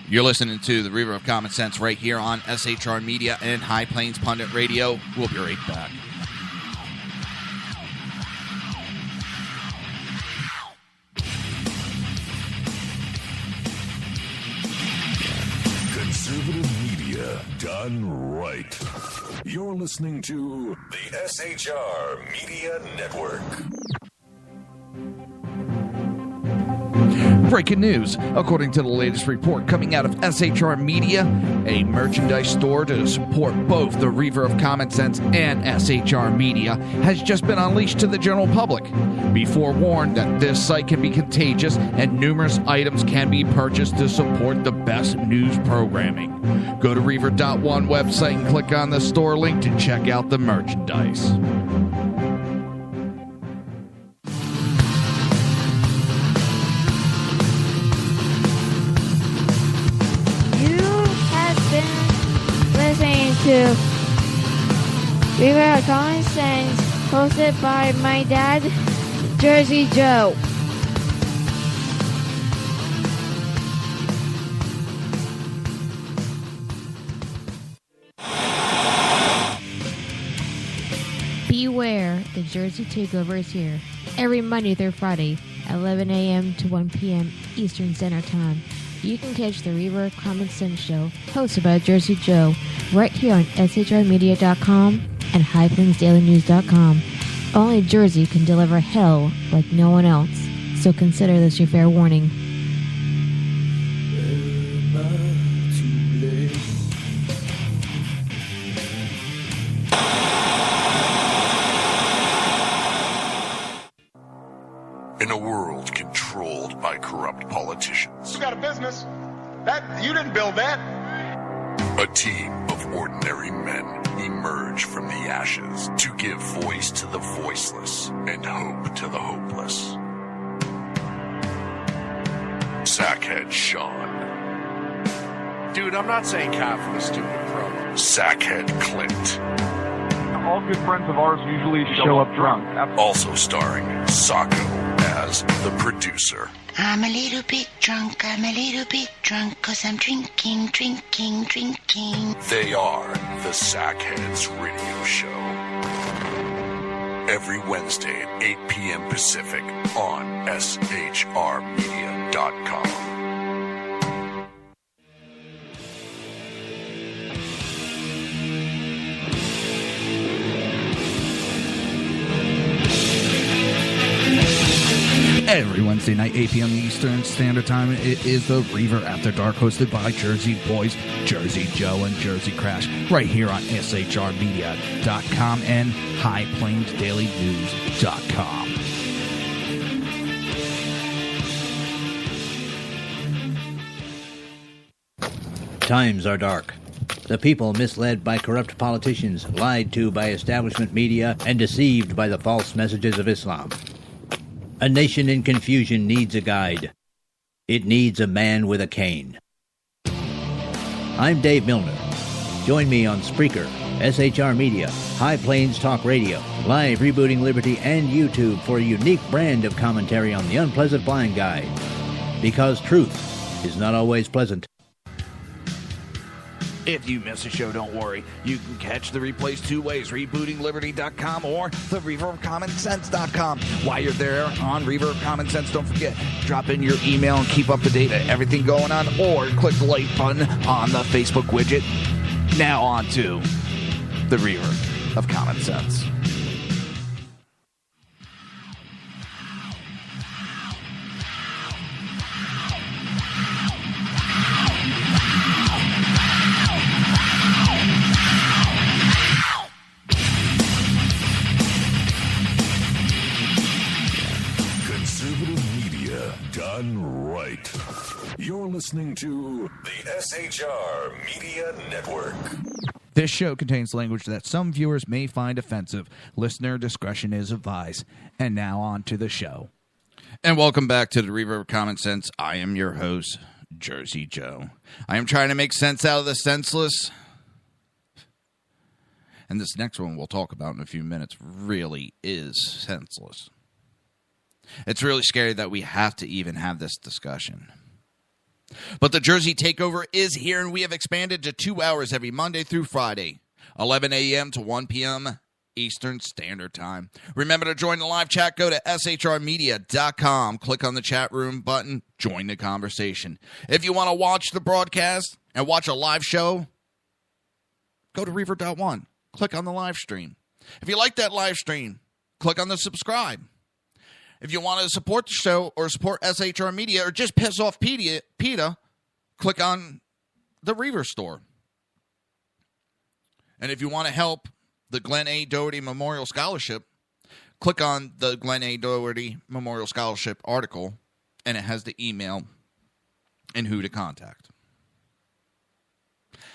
You're listening to the Reaver of Common Sense right here on SHR Media and High Plains Pundit Radio. We'll be right back. Conservative media done right. You're listening to the SHR Media Network. Breaking news. According to the latest report coming out of SHR Media, a merchandise store to support both the Reaver of Common Sense and SHR Media has just been unleashed to the general public. Be forewarned that this site can be contagious and numerous items can be purchased to support the best news programming. Go to Reaver.one website and click on the store link to check out the merchandise. To Reaver of Common Sense, hosted by my dad, Jersey Joe. Beware, the Jersey Takeover is here. Every Monday through Friday, 11 a.m. to 1 p.m. Eastern Standard Time. You can catch the Reaver of Common Sense show, hosted by Jersey Joe, right here on shrmedia.com and highplainsdailynews.com. Only Jersey can deliver hell like no one else, so consider this your fair warning. In a world controlled by corrupt build that. A team of ordinary men emerge from the ashes to give voice to the voiceless and hope to the hopeless. Sackhead Sean. Dude, I'm not saying cough for the stupid pro. Sackhead Clint. All good friends of ours usually show up drunk. Also starring Sacco as the producer. I'm a little bit drunk, cause I'm drinking. They are the Sackheads Radio Show. Every Wednesday at 8 p.m. Pacific on shrmedia.com. Every Wednesday night, 8 p.m. Eastern Standard Time, it is the Reaver After Dark, hosted by Jersey Boys, Jersey Joe, and Jersey Crash, right here on shrmedia.com and highplainsdailynews.com. Times are dark. The people misled by corrupt politicians, lied to by establishment media, and deceived by the false messages of Islam. A nation in confusion needs a guide. It needs a man with a cane. I'm Dave Milner. Join me on Spreaker, SHR Media, High Plains Talk Radio, Live Rebooting Liberty, and YouTube for a unique brand of commentary on the unpleasant blind guide. Because truth is not always pleasant. If you miss a show, don't worry. You can catch the replays two ways, rebootingliberty.com or the Reaver of Common Sense.com. While you're there on Reaver of Common Sense, don't forget, drop in your email and keep up to date on everything going on, or click the like button on the Facebook widget. Now on to the Reaver of Common Sense. Done right. You're listening to the SHR Media Network. This show contains language that some viewers may find offensive. Listener discretion is advised. And now on to the show. And welcome back to the Reaver of Common Sense. I am your host, Jersey Joe. I am trying to make sense out of the senseless. And this next one we'll talk about in a few minutes really is senseless. It's really scary that we have to even have this discussion. But the Jersey Takeover is here, and we have expanded to 2 hours every Monday through Friday, 11 a.m. to 1 p.m. Eastern Standard Time. Remember to join the live chat. Go to shrmedia.com. Click on the chat room button. Join the conversation. If you want to watch the broadcast and watch a live show, go to Reaver.one. Click on the live stream. If you like that live stream, click on the subscribe. If you want to support the show or support SHR Media or just piss off PETA, click on the Reaver store. And if you want to help the Glenn A. Doherty Memorial Scholarship, click on the Glenn A. Doherty Memorial Scholarship article, and it has the email and who to contact.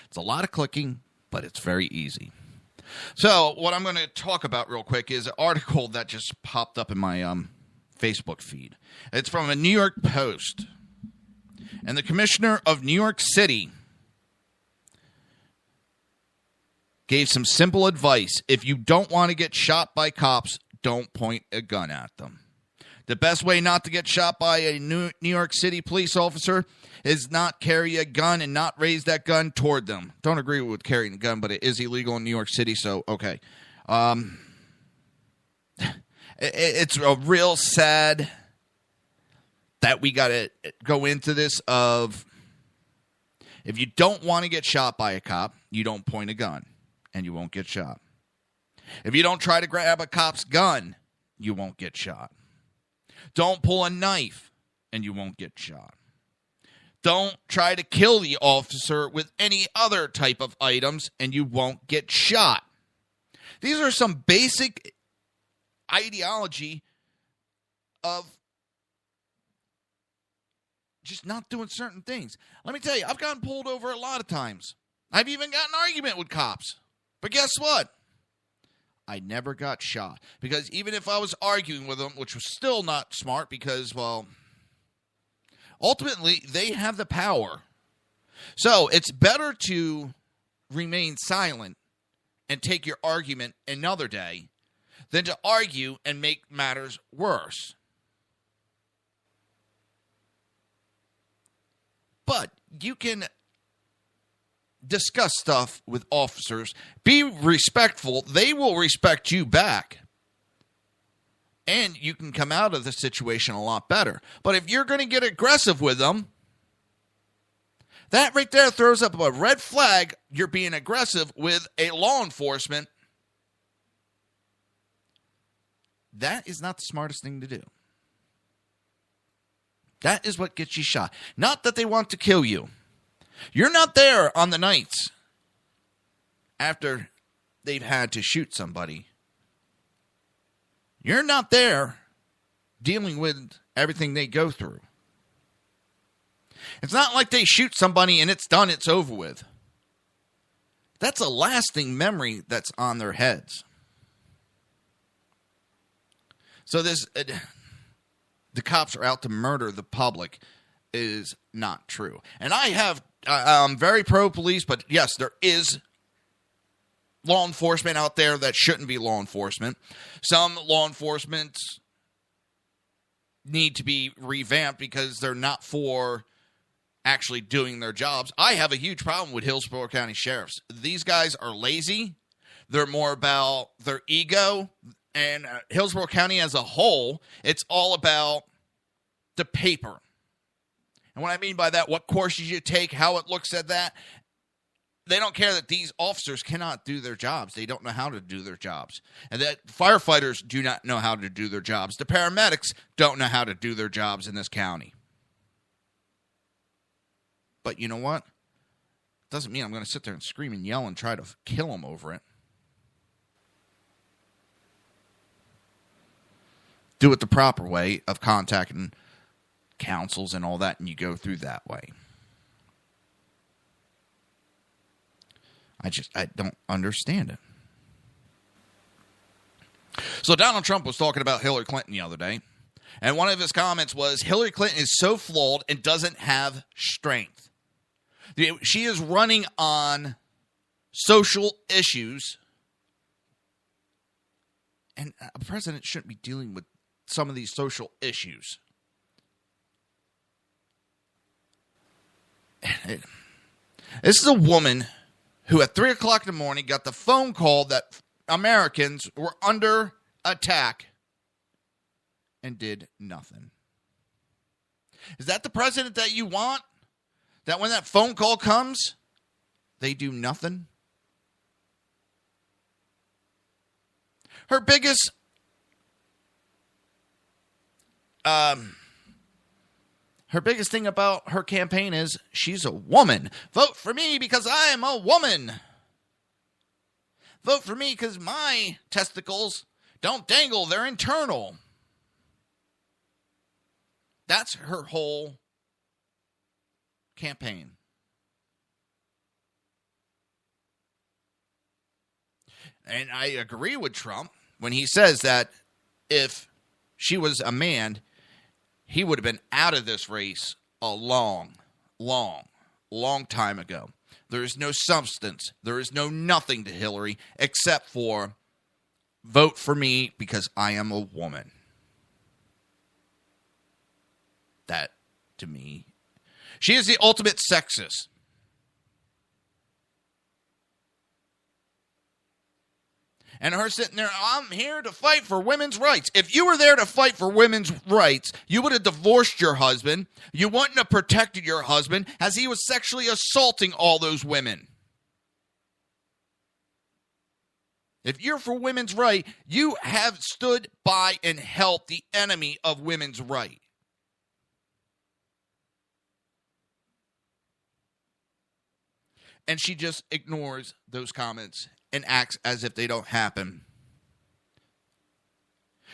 It's a lot of clicking, but it's very easy. So what I'm going to talk about real quick is an article that just popped up in my Facebook feed. It's from a New York Post. And the commissioner of New York City gave some simple advice. If you don't want to get shot by cops, don't point a gun at them. The best way not to get shot by a New York City police officer is not carry a gun and not raise that gun toward them. Don't agree with carrying a gun, but it is illegal in New York City, so okay. It's a real sad that we got to go into this of if you don't want to get shot by a cop, you don't point a gun and you won't get shot. If you don't try to grab a cop's gun, you won't get shot. Don't pull a knife and you won't get shot. Don't try to kill the officer with any other type of items and you won't get shot. These are some basic ideology of just not doing certain things. Let me tell you, I've gotten pulled over a lot of times. I've even got an argument with cops. But guess what? I never got shot. Because even if I was arguing with them, which was still not smart because, well, ultimately, they have the power. So it's better to remain silent and take your argument another day than to argue and make matters worse. But you can discuss stuff with officers. Be respectful. They will respect you back. And you can come out of the situation a lot better. But if you're going to get aggressive with them, that right there throws up a red flag. You're being aggressive with a law enforcement. That is not the smartest thing to do. That is what gets you shot. Not that they want to kill you. You're not there on the nights after they've had to shoot somebody. You're not there dealing with everything they go through. It's not like they shoot somebody and it's done, it's over with. That's a lasting memory that's on their heads. So this... the cops are out to murder the public is not true. And I'm very pro-police, but yes, there is law enforcement out there that shouldn't be law enforcement. Some law enforcement need to be revamped because they're not for actually doing their jobs. I have a huge problem with Hillsborough County sheriffs. These guys are lazy. They're more about their ego. And Hillsborough County as a whole, it's all about the paper. And what I mean by that, what courses you take, how it looks at that. They don't care that these officers cannot do their jobs. They don't know how to do their jobs. And that firefighters do not know how to do their jobs. The paramedics don't know how to do their jobs in this county. But you know what? Doesn't mean I'm going to sit there and scream and yell and try to kill them over it. Do it the proper way of contacting councils and all that, and you go through that way. I don't understand it. So Donald Trump was talking about Hillary Clinton the other day, and one of his comments was, Hillary Clinton is so flawed and doesn't have strength. She is running on social issues, and a president shouldn't be dealing with some of these social issues. This is a woman who at 3 o'clock in the morning got the phone call that Americans were under attack and did nothing. Is that the president that you want? That when that phone call comes, they do nothing? Her biggest thing about her campaign is she's a woman. Vote for me because I am a woman. Vote for me because my testicles don't dangle. They're internal. That's her whole campaign. And I agree with Trump when he says that if she was a man, he would have been out of this race a long time ago. There is no substance. There is no nothing to Hillary except for vote for me because I am a woman. That, to me, she is the ultimate sexist. And her sitting there, I'm here to fight for women's rights. If you were there to fight for women's rights, you would have divorced your husband. You wouldn't have protected your husband as he was sexually assaulting all those women. If you're for women's right, you have stood by and helped the enemy of women's right. And she just ignores those comments and acts as if they don't happen.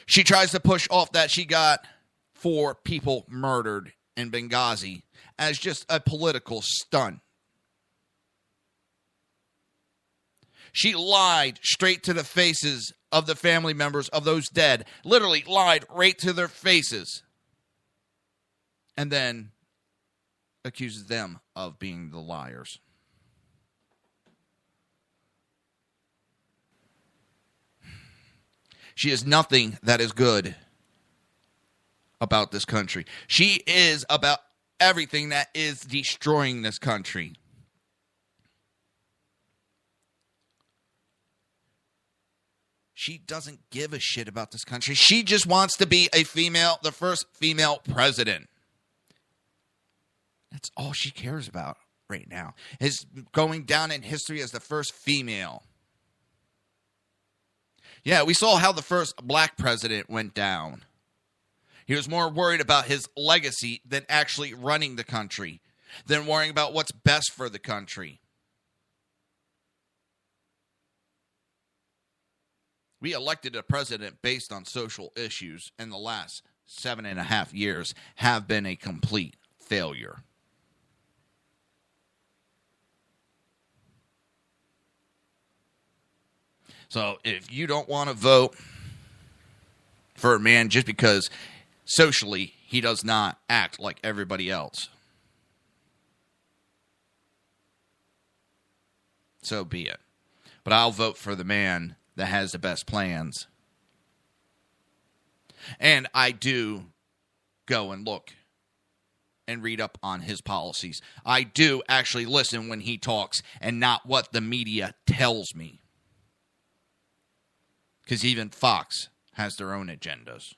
She tries to push off that she got 4 people murdered in Benghazi as just a political stunt. She lied straight to the faces of the family members of those dead. Literally lied right to their faces. And then accuses them of being the liars. She is nothing that is good about this country. She is about everything that is destroying this country. She doesn't give a shit about this country. She just wants to be the first female president. That's all she cares about right now, is going down in history as the first female. Yeah, we saw how the first black president went down. He was more worried about his legacy than actually running the country, than worrying about what's best for the country. We elected a president based on social issues, and the last 7.5 years have been a complete failure. So if you don't want to vote for a man just because socially he does not act like everybody else, so be it. But I'll vote for the man that has the best plans. And I do go and look and read up on his policies. I do actually listen when he talks and not what the media tells me. Because even Fox has their own agendas.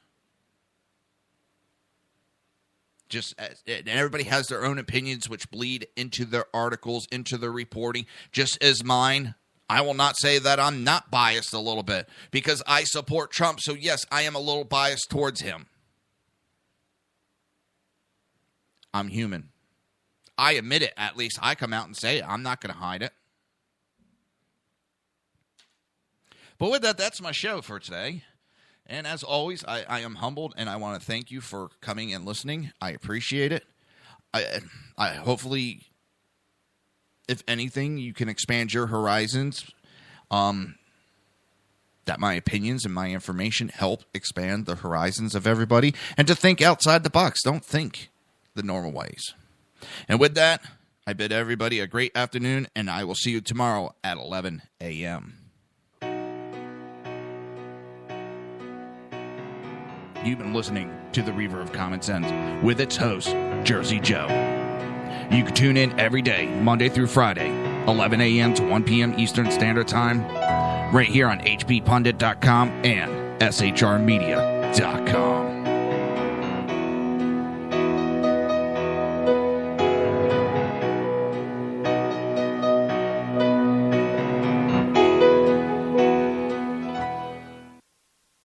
And everybody has their own opinions which bleed into their articles, into their reporting, just as mine. I will not say that I'm not biased a little bit because I support Trump. So, yes, I am a little biased towards him. I'm human. I admit it, at least. I come out and say it. I'm not going to hide it. But with that, that's my show for today. And as always, I am humbled, and I want to thank you for coming and listening. I appreciate it. I hopefully, if anything, you can expand your horizons. That my opinions and my information help expand the horizons of everybody. And to think outside the box. Don't think the normal ways. And with that, I bid everybody a great afternoon, and I will see you tomorrow at 11 a.m. You've been listening to the Reaver of Common Sense with its host, Jersey Joe. You can tune in every day, Monday through Friday, 11 a.m. to 1 p.m. Eastern Standard Time, right here on hppundit.com and shrmedia.com.